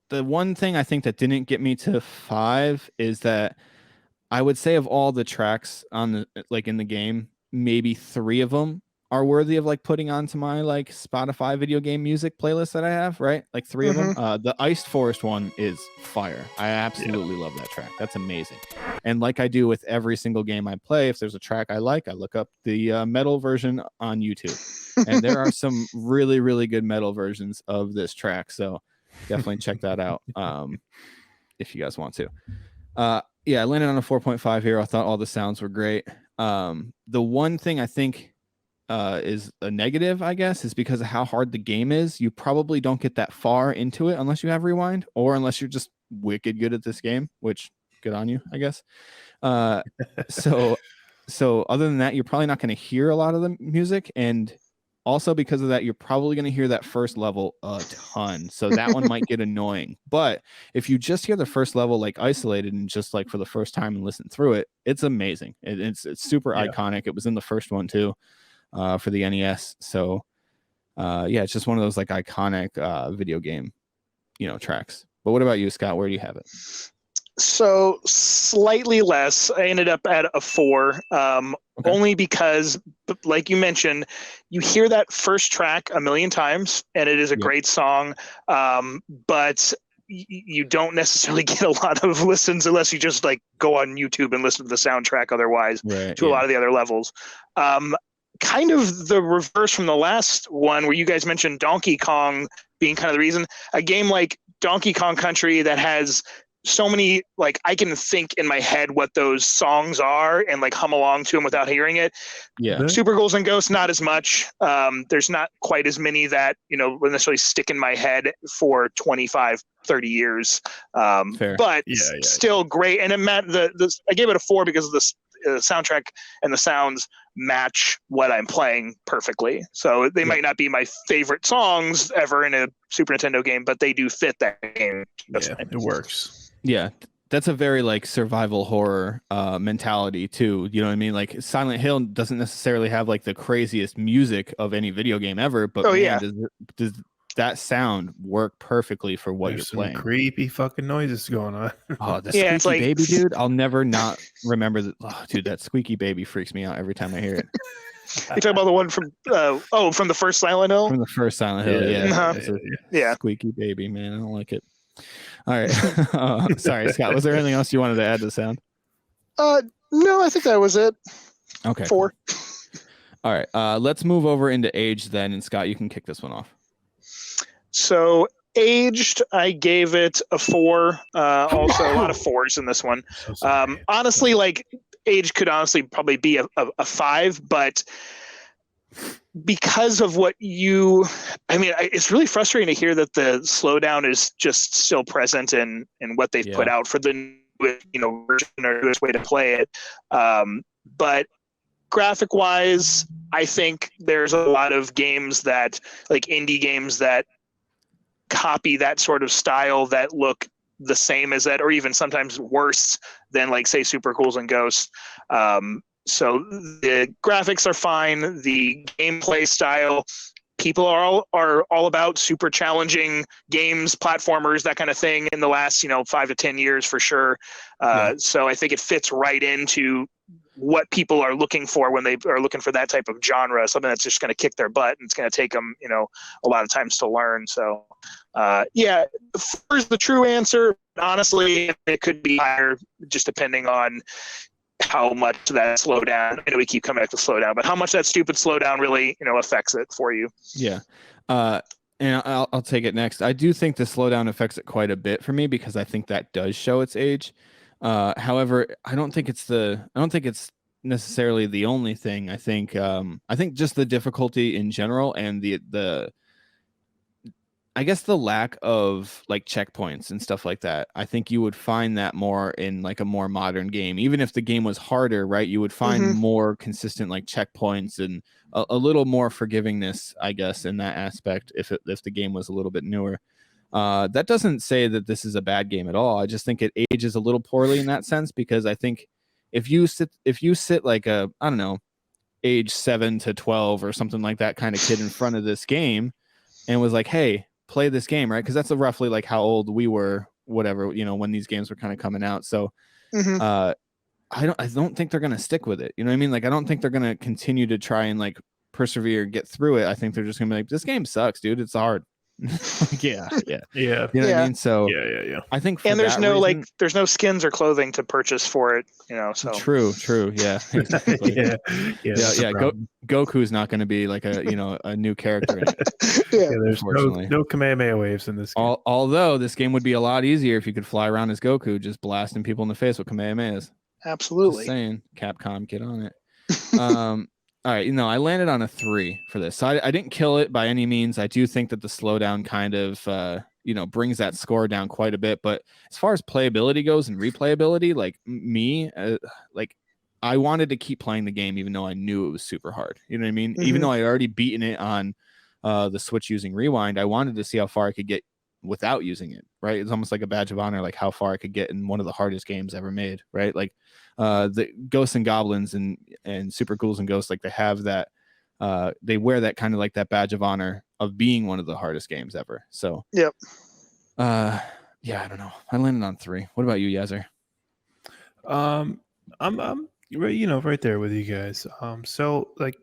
one thing I think that didn't get me to 5 is that I would say of all the tracks on the like in the game, maybe 3 of them are worthy of like putting onto my like Spotify video game music playlist that I have, right? Like 3 of them. The Iced Forest one is fire. I absolutely love that track. That's amazing. And like I do with every single game I play, if there's a track I like, I look up the metal version on YouTube. And there are some really, really good metal versions of this track. So definitely check that out if you guys want to. Yeah, I landed on a 4.5 here. I thought all the sounds were great. The one thing I think is a negative, I guess, is because of how hard the game is. You probably don't get that far into it unless you have rewind, or unless you're just wicked good at this game, which good on you, I guess. So other than that, you're probably not going to hear a lot of the music, and also because of that, you're probably going to hear that first level a ton. So that one might get annoying. But if you just hear the first level like isolated and just like for the first time and listen through it, it's amazing. It's super iconic. It was in the first one too, for the NES. So yeah, it's just one of those like iconic video game, tracks. But what about you, Scott? Where do you have it? So slightly less. I ended up at a 4, only because, like you mentioned, you hear that first track a million times, and it is a great song, but you don't necessarily get a lot of listens unless you just like go on YouTube and listen to the soundtrack otherwise to a lot of the other levels. Kind of the reverse from the last one where you guys mentioned Donkey Kong being kind of the reason. A game like Donkey Kong Country that has so many, like, I can think in my head what those songs are and like hum along to them without hearing it. Yeah. Super Ghouls N Ghosts, not as much. There's not quite as many that, will necessarily stick in my head for 25, 30 years. But still great. And I gave it a 4 because of the soundtrack and the sounds match what I'm playing perfectly. So they might not be my favorite songs ever in a Super Nintendo game, but they do fit that game. It works. Yeah, that's a very like survival horror mentality too. You know what I mean? Like Silent Hill doesn't necessarily have like the craziest music of any video game ever, but does that sound work perfectly for what you're playing? Creepy fucking noises going on. Oh, the squeaky baby, dude! I'll never not remember that. Oh, dude, that squeaky baby freaks me out every time I hear it. You talking about the one from from the first Silent Hill? From the first Silent Hill, yeah. Squeaky baby, man, I don't like it. All right, sorry, Scott. Was there anything else you wanted to add to the sound? No, I think that was it. Okay, 4. Cool. All right, let's move over into age then, and Scott, you can kick this one off. So aged, I gave it a 4. Also, a lot of 4s in this one. Honestly, like age could honestly probably be a 5, but because of it's really frustrating to hear that the slowdown is just still present in what they've put out for the version or newest way to play it. But graphic wise, I think there's a lot of games that like indie games that copy that sort of style that look the same as that, or even sometimes worse than like say Super Ghouls N Ghosts. So the graphics are fine. The gameplay style, people are all about super challenging games, platformers, that kind of thing in the last 5 to 10 years for sure. So I think it fits right into what people are looking for when they are looking for that type of genre, something that's just going to kick their butt and it's going to take them, a lot of times to learn. So, here's the true answer. Honestly, it could be higher just depending on how much that slowdown, I know we keep coming back to slowdown, but how much that stupid slowdown really, affects it for you. Yeah. And I'll take it next. I do think the slowdown affects it quite a bit for me because I think that does show its age. However, I don't think it's necessarily the only thing. I think just the difficulty in general and the I guess the lack of like checkpoints and stuff like that. I think you would find that more in like a more modern game. Even if the game was harder, right? You would find more consistent like checkpoints and a little more forgivingness, I guess, in that aspect if the game was a little bit newer. That doesn't say that this is a bad game at all. I just think it ages a little poorly in that sense, because I think if you sit like a, I don't know, age 7 to 12 or something like that kind of kid in front of this game and was like, hey, play this game, right? Because that's roughly like how old we were, whatever, when these games were kind of coming out. So I don't think they're gonna stick with it. You know what I mean? Like, I don't think they're gonna continue to try and like persevere, get through it. I think they're just gonna be like, this game sucks, dude. It's hard. Like, yeah. You know what I mean? So yeah. I think, and there's no reason, there's no skins or clothing to purchase for it. So true. Yeah. Exactly. yeah. Goku's not going to be like a new character in it. There's no Kamehameha waves in this game. Although this game would be a lot easier if you could fly around as Goku, just blasting people in the face with Kamehamehas. Absolutely. Just saying, Capcom, get on it. All right, I landed on a 3 for this. So I didn't kill it by any means. I do think that the slowdown kind of, brings that score down quite a bit. But as far as playability goes and replayability, like me, I wanted to keep playing the game even though I knew it was super hard. You know what I mean? Even though I had already beaten it on the Switch using Rewind, I wanted to see how far I could get without using it, right? It's almost like a badge of honor, like how far I could get in one of the hardest games ever made, right? Like the Ghosts and Goblins and Super Ghouls and Ghosts, like they have that, they wear that kind of like that badge of honor of being one of the hardest games ever. So yep. I don't know. I landed on 3. What about you, Yaiser? I'm right there with you guys. So like,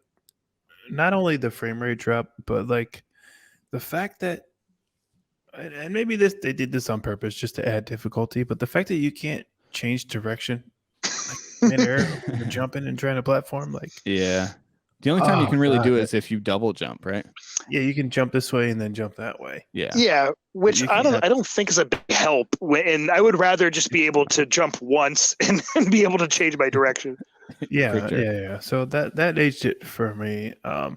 not only the frame rate drop, but like the fact that, and maybe they did this on purpose just to add difficulty, but the fact that you can't change direction like midair when you're jumping and trying to platform, like, yeah, the only time you can really do it is if you double jump, right? Yeah, you can jump this way and then jump that way. Yeah, which I don't think is a big help. And I would rather just be able to jump once and be able to change my direction. Yeah. So that aged it for me a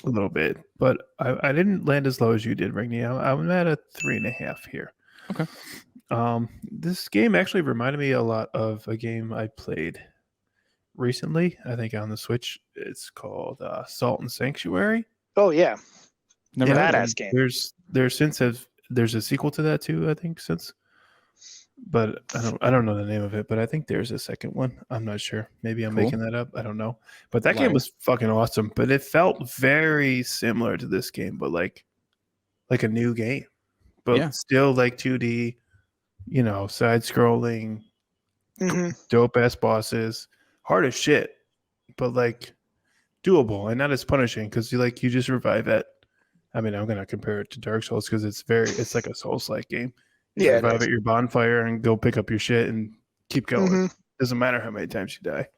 little bit, but I didn't land as low as you did, Rigney. I'm at a 3.5 here. Okay. This game actually reminded me a lot of a game I played recently, I think on the Switch. It's called Salt and Sanctuary. Oh yeah, never badass game. There's a sequel to that too, I think, since, but I don't know the name of it, but I think there's a second one. I'm not sure. Maybe I'm making that up. I don't know. But that game was fucking awesome. But it felt very similar to this game, but like a new game, but still like 2D, side scrolling, dope ass bosses, hard as shit, but like doable and not as punishing because you just revive it. I mean, I'm gonna compare it to Dark Souls because it's like a Souls-like game. You revive at your bonfire and go pick up your shit and keep going. Doesn't matter how many times you die.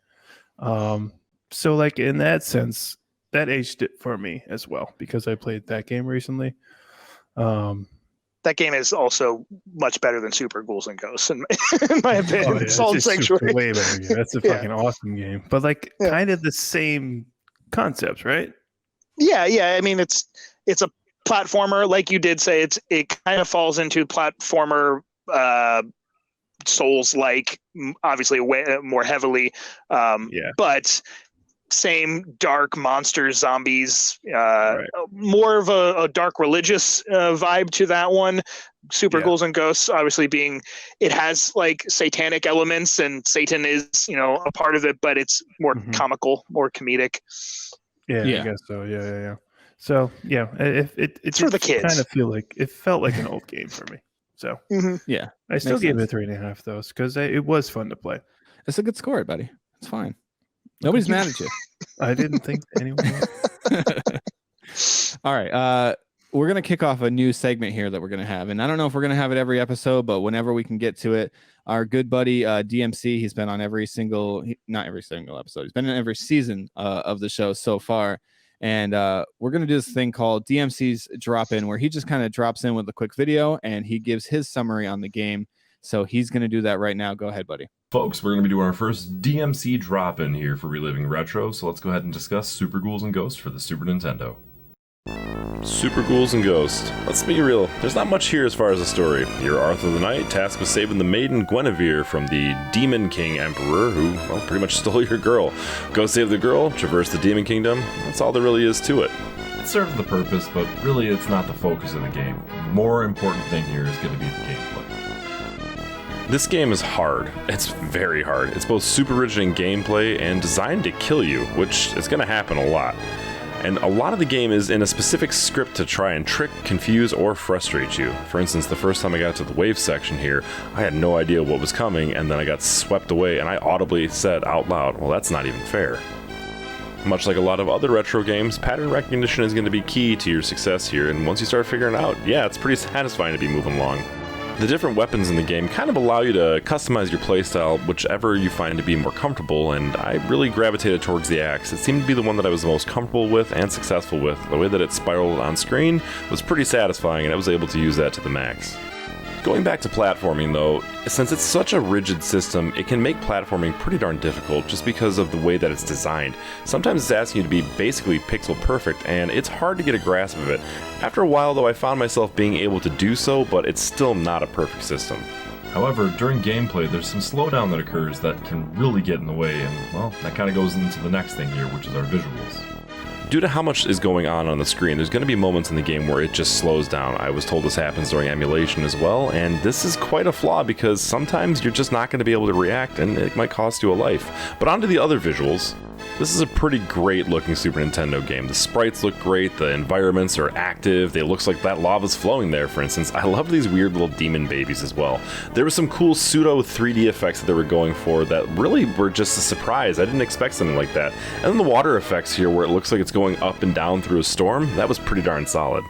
So like in that sense, that aged it for me as well because I played that game recently. That game is also much better than Super Ghouls and Ghosts, in my opinion. Salt and Sanctuary. Way better game. That's a fucking awesome game. But like kind of the same concepts, right? Yeah. I mean, it's a platformer, like you did say. It kind of falls into platformer, Souls-like, obviously way more heavily. But same dark monsters, zombies, more of a dark religious vibe to that one. Super Ghouls and Ghosts, obviously it has like satanic elements and Satan is, a part of it, but it's more comical, more comedic. Yeah, I guess so. Yeah. So it's for the kids. Kind of it felt like an old game for me. So yeah, I still gave it 3.5 though, because it was fun to play. It's a good score, buddy. It's fine. Nobody's mad at you. I didn't think anyone was. All right. We're going to kick off a new segment here that we're going to have. And I don't know if we're going to have it every episode, but whenever we can get to it, our good buddy DMC, he's been on not every single episode. He's been in every season of the show so far. And we're going to do this thing called DMC's Drop In, where he just kind of drops in with a quick video and he gives his summary on the game. So he's going to do that right now. Go ahead, buddy. Folks, we're going to be doing our first DMC drop-in here for Reliving Retro, so let's go ahead and discuss Super Ghouls and Ghosts for the Super Nintendo. Super Ghouls and Ghosts. Let's be real, there's not much here as far as the story. You're Arthur the Knight, tasked with saving the maiden Guinevere from the Demon King Emperor, who, pretty much stole your girl. Go save the girl, traverse the Demon Kingdom, that's all there really is to it. It serves the purpose, but really it's not the focus of the game. More important thing here is going to be the gameplay. This game is hard. It's very hard. It's both super rigid in gameplay and designed to kill you, which is going to happen a lot. And a lot of the game is in a specific script to try and trick, confuse, or frustrate you. For instance, the first time I got to the wave section here, I had no idea what was coming, and then I got swept away, and I audibly said out loud, well, that's not even fair. Much like a lot of other retro games, pattern recognition is going to be key to your success here, and once you start figuring it out, yeah, it's pretty satisfying to be moving along. The different weapons in the game kind of allow you to customize your playstyle whichever you find to be more comfortable, and I really gravitated towards the axe. It seemed to be the one that I was the most comfortable with and successful with. The way that it spiraled on screen was pretty satisfying, and I was able to use that to the max. Going back to platforming though, since it's such a rigid system, it can make platforming pretty darn difficult just because of the way that it's designed. Sometimes it's asking you to be basically pixel perfect, and it's hard to get a grasp of it. After a while though, I found myself being able to do so, but it's still not a perfect system. However, during gameplay, there's some slowdown that occurs that can really get in the way, and well, that kind of goes into the next thing here, which is our visuals. Due to how much is going on the screen, there's going to be moments in the game where it just slows down. I was told this happens during emulation as well, and this is quite a flaw because sometimes you're just not going to be able to react, and it might cost you a life. But onto the other visuals. This is a pretty great looking Super Nintendo game. The sprites look great, the environments are active, it looks like that lava's flowing there, for instance. I love these weird little demon babies as well. There were some cool pseudo 3D effects that they were going for that really were just a surprise. I didn't expect something like that. And then the water effects here where it looks like it's going up and down through a storm, that was pretty darn solid.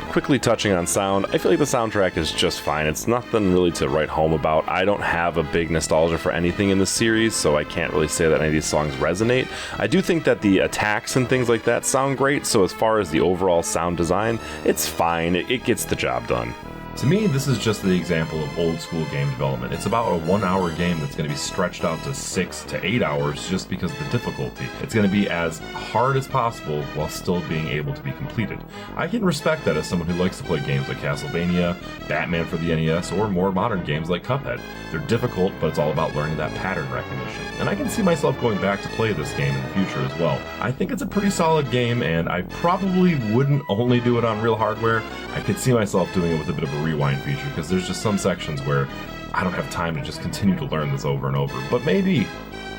Quickly touching on sound, I feel like the soundtrack is just fine. It's nothing really to write home about. I don't have a big nostalgia for anything in the series, so I can't really say that any of these songs resonate. I do think that the attacks and things like that sound great, so as far as the overall sound design, it's fine. It gets the job done. To me, this is just the example of old school game development. It's about a 1 hour game that's going to be stretched out to 6 to 8 hours just because of the difficulty. It's going to be as hard as possible while still being able to be completed. I can respect that as someone who likes to play games like Castlevania, Batman for the NES, or more modern games like Cuphead. They're difficult, but it's all about learning that pattern recognition. And I can see myself going back to play this game in the future as well. I think it's a pretty solid game, and I probably wouldn't only do it on real hardware. I could see myself doing it with a bit of a rewind feature, because there's just some sections where I don't have time to just continue to learn this over and over. But maybe.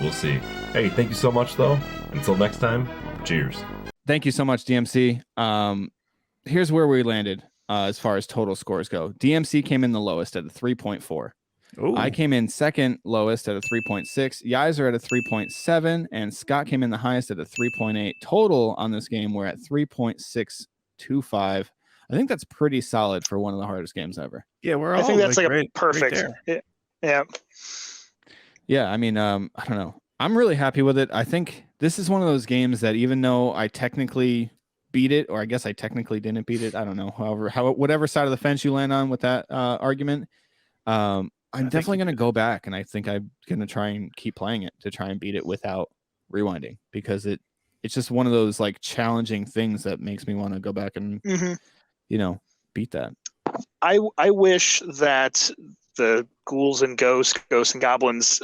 We'll see. Hey, thank you so much, though. Until next time, cheers. Thank you so much, DMC. Here's where we landed as far as total scores go. DMC came in the lowest at a 3.4. Ooh. I came in second lowest at a 3.6. Yaiser at a 3.7, and Scott came in the highest at a 3.8. Total on this game, we're at 3.625. I think that's pretty solid for one of the hardest games ever. Yeah, we're all. I think that's like right, a perfect. right Yeah. Yeah, I mean, I don't know. I'm really happy with it. I think this is one of those games that even though I technically beat it, or I guess I technically didn't beat it, I don't know. However, whatever side of the fence you land on with that argument, I'm definitely going to go back, and I think I'm going to try and keep playing it to try and beat it without rewinding, because it's just one of those like challenging things that makes me want to go back and beat that. I wish that the Ghouls and Ghosts and Goblins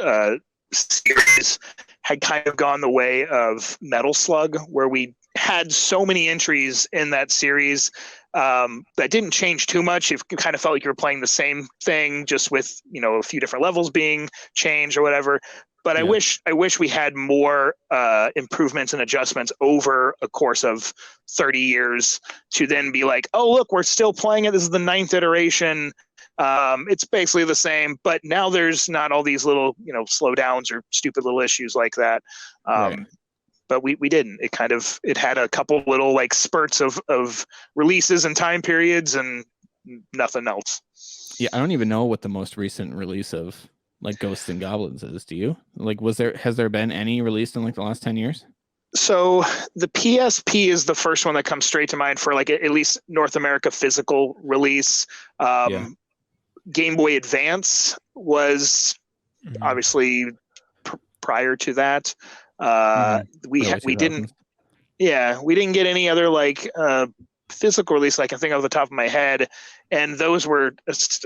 series had kind of gone the way of Metal Slug, where we had so many entries in that series that didn't change too much. It kind of felt like you were playing the same thing, just with a few different levels being changed or whatever. But yeah. I wish we had more improvements and adjustments over a course of 30 years to then be like, oh, look, we're still playing it. This is the 9th iteration. It's basically the same, but now there's not all these little, slowdowns or stupid little issues like that. Right. But we didn't. It had a couple little like spurts of releases and time periods and nothing else. Yeah, I don't even know what the most recent release of like Ghosts and Goblins is. Do you? Like, has there been any released in like the last 10 years? So the PSP is the first one that comes straight to mind for like at least North America physical release. Game Boy Advance was obviously prior to that. We didn't get any other like physical release I can think of the top of my head, and those were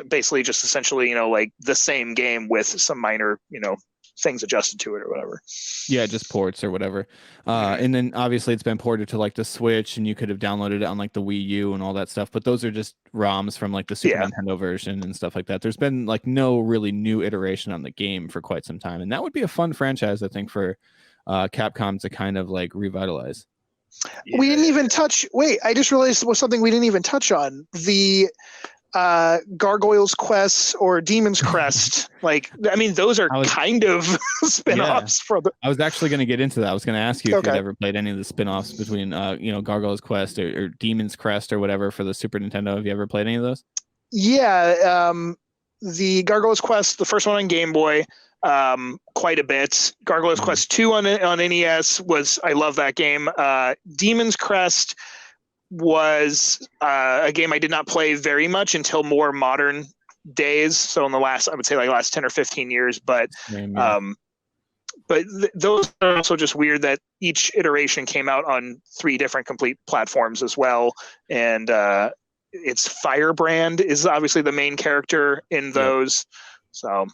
basically just essentially like the same game with some minor things adjusted to it or whatever. Yeah, just ports or whatever. And then obviously it's been ported to like the Switch, and you could have downloaded it on like the Wii U and all that stuff. But those are just ROMs from like the Super Nintendo version and stuff like that. There's been like no really new iteration on the game for quite some time, and that would be a fun franchise, I think, for Capcom to kind of like revitalize. Yeah. We didn't even touch. Wait, I just realized there was something we didn't even touch on. The Gargoyle's Quest or Demon's Crest. Like, I mean, those are kind of spin-offs for the. I was actually going to get into that. I was going to ask you if you'd ever played any of the spin-offs between, Gargoyle's Quest or Demon's Crest or whatever for the Super Nintendo. Have you ever played any of those? Yeah, the Gargoyle's Quest, the first one on Game Boy, quite a bit. Gargoyle's Quest 2 on NES I love that game. Demon's Crest was a game I did not play very much until more modern days. So in the last, I would say like last 10 or 15 years, but those are also just weird that each iteration came out on 3 different complete platforms as well. And it's Firebrand is obviously the main character in those. So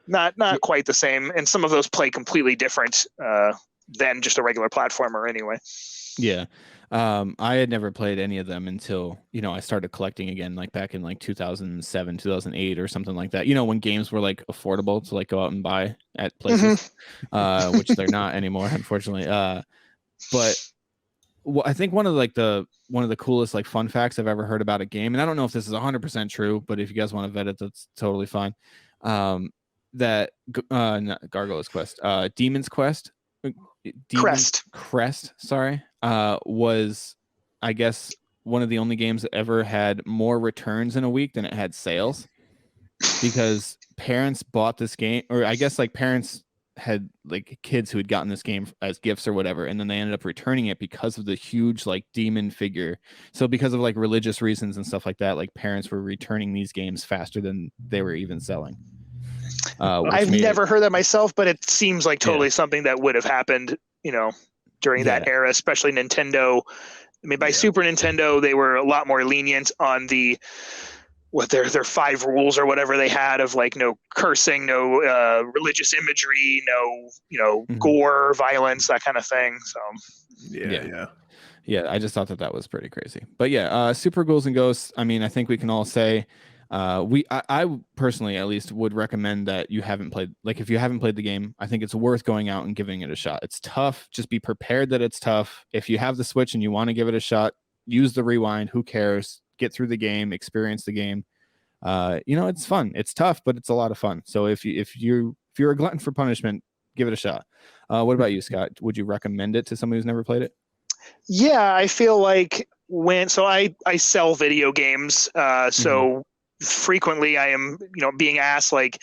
not quite the same. And some of those play completely different than just a regular platformer anyway. Yeah. I had never played any of them until, I started collecting again, like back in like 2007, 2008 or something like that, when games were like affordable to like go out and buy at places, which they're not anymore, unfortunately. But I think one of the coolest like fun facts I've ever heard about a game, and I don't know if this is 100% true, but if you guys want to vet it, that's totally fine. That not Gargoyle's Quest, Demon's Quest, Crest, sorry, was, I guess, one of the only games that ever had more returns in a week than it had sales, because parents bought this game, or I guess like parents had like kids who had gotten this game as gifts or whatever, and then they ended up returning it because of the huge like demon figure. So because of like religious reasons and stuff like that, like parents were returning these games faster than they were even selling. I've never heard that myself, but it seems like totally something that would have happened, during that era, especially Nintendo. I mean, by Super Nintendo, they were a lot more lenient on their 5 rules or whatever they had of like no cursing, no religious imagery, no gore, violence, that kind of thing. So yeah. I just thought that was pretty crazy. But Super Ghouls and Ghosts. I mean, I think we can all say. I personally, at least, would recommend that you haven't played. Like, if you haven't played the game, I think it's worth going out and giving it a shot. It's tough. Just be prepared that it's tough. If you have the Switch and you want to give it a shot, use the rewind. Who cares? Get through the game, experience the game. It's fun. It's tough, but it's a lot of fun. So if you're a glutton for punishment, give it a shot. What about you, Scott? Would you recommend it to somebody who's never played it? Yeah, I feel like I sell video games, so frequently I am, being asked like,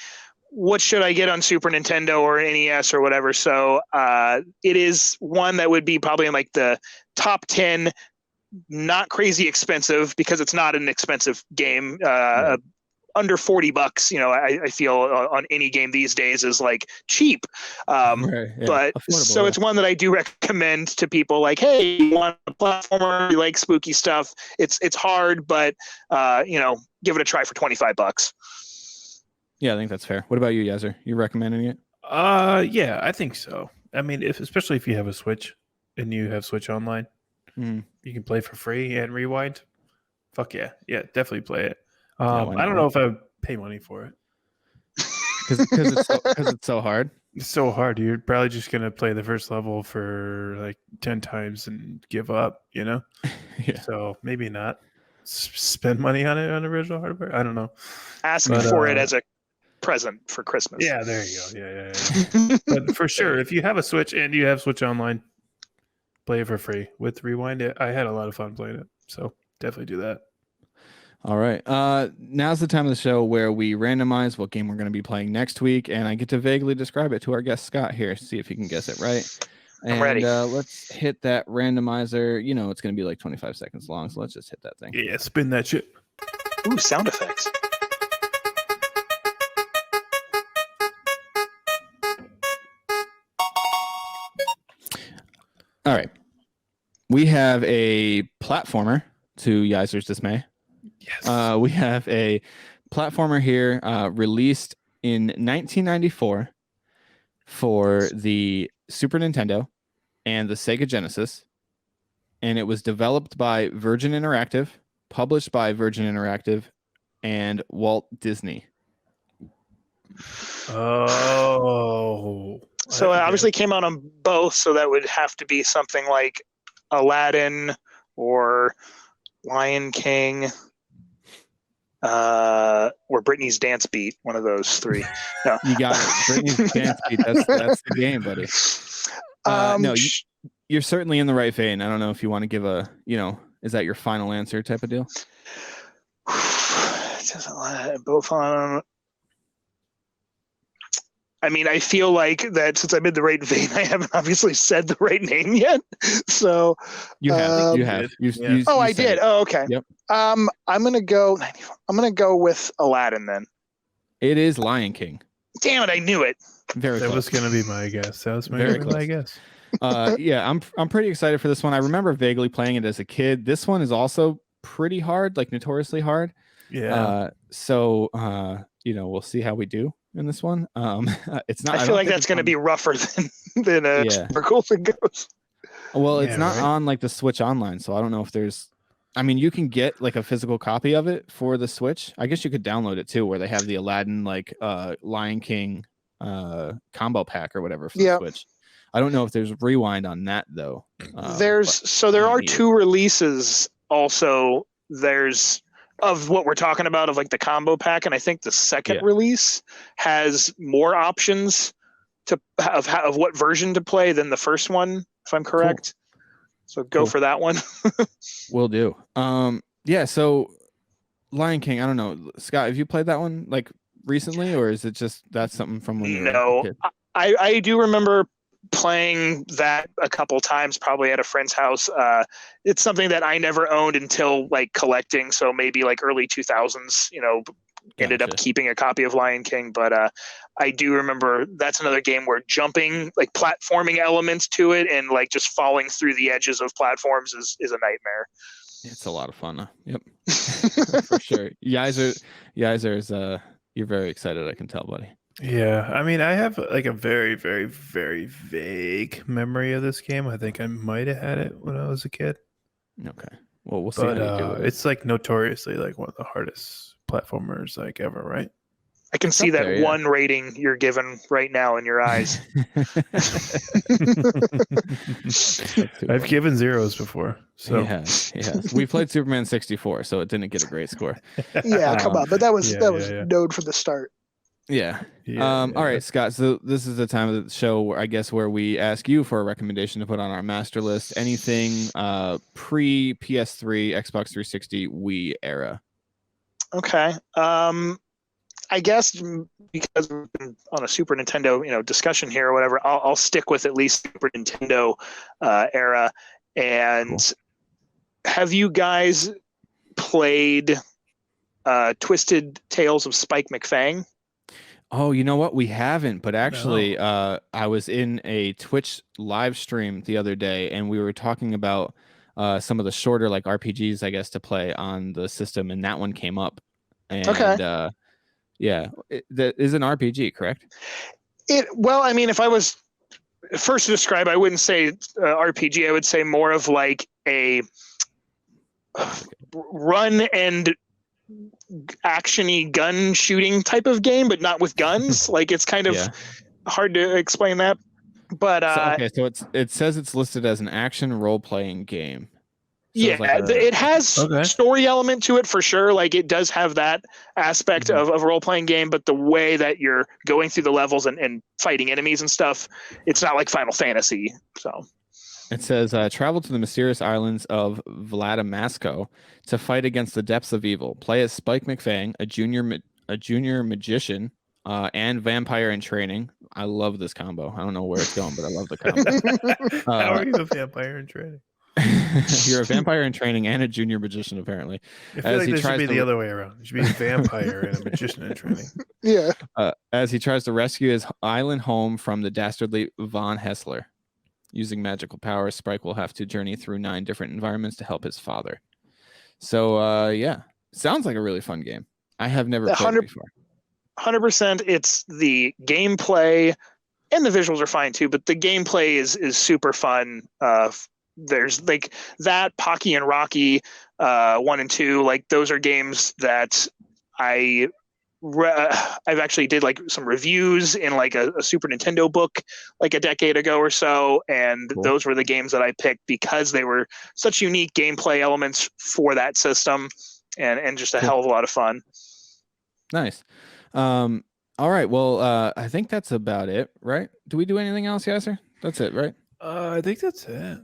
what should I get on Super Nintendo or NES or whatever. So it is one that would be probably in like the top 10, not crazy expensive because it's not an expensive game. Under $40, I feel on any game these days is like cheap. But so it's one that I do recommend to people like, hey, you want a platformer, you like spooky stuff. It's hard, but give it a try for $25. Yeah, I think that's fair. What about you, Yaiser? You recommending it? Yeah, I think so. I mean, especially if you have a Switch and you have Switch Online, you can play for free and rewind. Fuck yeah. Yeah, definitely play it. I don't know if I would pay money for it. Because it's so hard. It's so hard. You're probably just going to play the first level for like 10 times and give up, Yeah. So maybe not spend money on it on original hardware. I don't know. Ask for it as a present for Christmas. Yeah, there you go. Yeah. But for sure, if you have a Switch and you have Switch Online, play it for free with Rewind. I had a lot of fun playing it. So definitely do that. All right. Now's the time of the show where we randomize what game we're going to be playing next week, and I get to vaguely describe it to our guest Scott here, see if he can guess it right. And I'm ready. Let's hit that randomizer. It's going to be like 25 seconds long, so let's just hit that thing. Yeah, spin that shit. Ooh, sound effects. All right. We have a platformer, to Yaiser's dismay. Yes. We have a platformer here released in 1994 for the Super Nintendo and the Sega Genesis, and it was developed by Virgin Interactive, published by Virgin Interactive, and Walt Disney. Oh. So it obviously came out on both, so that would have to be something like Aladdin or Lion King, or Britney's Dance Beat, one of those three. No. You got it. Britney's Dance Beat. That's the game, buddy. No, you're certainly in the right vein. I don't know if you want to give a, is that your final answer type of deal? Both on. I mean, I feel like that since I'm in the right vein, I haven't obviously said the right name yet. So you have. I did. Oh, okay. Yep. I'm gonna go with Aladdin then. It is Lion King. Damn it! I knew it. That was gonna be my guess. That was my guess. Yeah, I'm pretty excited for this one. I remember vaguely playing it as a kid. This one is also pretty hard, like notoriously hard. Yeah. So we'll see how we do in this one. It's not. I feel like that's going to be rougher than Ghouls N Ghosts. Well, it's not on like the Switch Online, so I don't know if there's. I mean, you can get like a physical copy of it for the Switch. I guess you could download it too, where they have the Aladdin Lion King combo pack or whatever for the Switch. I don't know if there's Rewind on that though. There are two releases. Also, there's of what we're talking about of like the combo pack, and I think the second release has more options of what version to play than the first one, if I'm correct. Cool. So go for that one. Will do. So Lion King, I don't know, Scott, have you played that one like recently, or is it just that's something from when you were a kid? I do remember playing that a couple times, probably at a friend's house. It's something that I never owned until like collecting, so maybe like early 2000s, ended up keeping a copy of Lion King. But I do remember that's another game where jumping, like platforming elements to it and like just falling through the edges of platforms is a nightmare. It's a lot of fun. Yep. For sure. Yaiser is you're very excited, I can tell, buddy. Yeah, I mean, I have like a very, very, very vague memory of this game. I think I might have had it when I was a kid. Okay. Well, we'll see how you do with it. It's like notoriously like one of the hardest platformers like ever, right? I can see that one rating you're given right now in your eyes. I've given zeros before. So yeah. We played Superman 64, so it didn't get a great score. Yeah, come on, but that was known from the start. Yeah. All right, Scott. So this is the time of the show where we ask you for a recommendation to put on our master list. Anything pre PS3, Xbox 360, Wii era. Okay. I guess because we've been on a Super Nintendo, discussion here or whatever, I'll stick with at least Super Nintendo era. And have you guys played Twisted Tales of Spike McFang? Oh, you know what? We haven't, but actually, I was in a Twitch live stream the other day, and we were talking about some of the shorter like RPGs, I guess, to play on the system, and that one came up. And, that is an RPG, correct? Well, I mean, if I was first to describe, I wouldn't say RPG. I would say more of like a run and actiony gun shooting type of game, but not with guns. Like it's kind of hard to explain that. But so it says it's listed as an action role-playing game. So it has story element to it for sure. Like it does have that aspect of a role-playing game, but the way that you're going through the levels and fighting enemies and stuff, it's not like Final Fantasy. So it says travel to the mysterious islands of Vladimasko to fight against the depths of evil. Play as Spike McFang, a junior magician and vampire in training. I love this combo. I don't know where it's going, but I love the combo. How are you a vampire in training? You're a vampire in training and a junior magician, apparently. I feel like this should be the other way around. You should be a vampire and a magician in training. Yeah. As he tries to rescue his island home from the dastardly Von Hessler. Using magical powers, Spike will have to journey through 9 different environments to help his father. So, sounds like a really fun game. I have never played it before. 100%. It's the gameplay and the visuals are fine too, but the gameplay is super fun. There's like that Pocky and Rocky 1 and 2, like those are games that I've actually did like some reviews in like a Super Nintendo book like a decade ago or so, and Cool. those were the games that I picked because they were such unique gameplay elements for that system, and just a Cool. hell of a lot of fun. Nice. All right. Well, I think that's about it, right? Do we do anything else, Yaiser? That's it, right? I think that's it.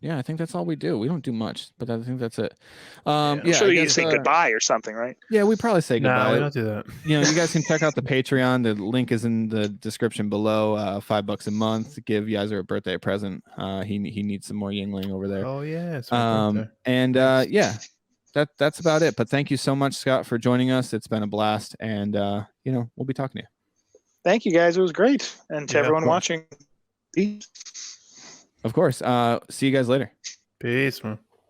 Yeah, I think that's all we do. We don't do much, but I think that's it. I'm Yeah, sure I you guess, say goodbye or something, right? Yeah, we probably say No, goodbye. we don't do that. You know, you guys can check out the Patreon. The link is in the description below. $5 a month. Give Yaiser a birthday present. He needs some more Yingling over there. Oh yeah, it's my birthday. And Nice. yeah, that's about it. But thank you so much, Scott, for joining us. It's been a blast, and you know, we'll be talking to you. Thank you guys. It was great. And to Yeah, of everyone course. watching, peace. Of course. See you guys later. Peace, man.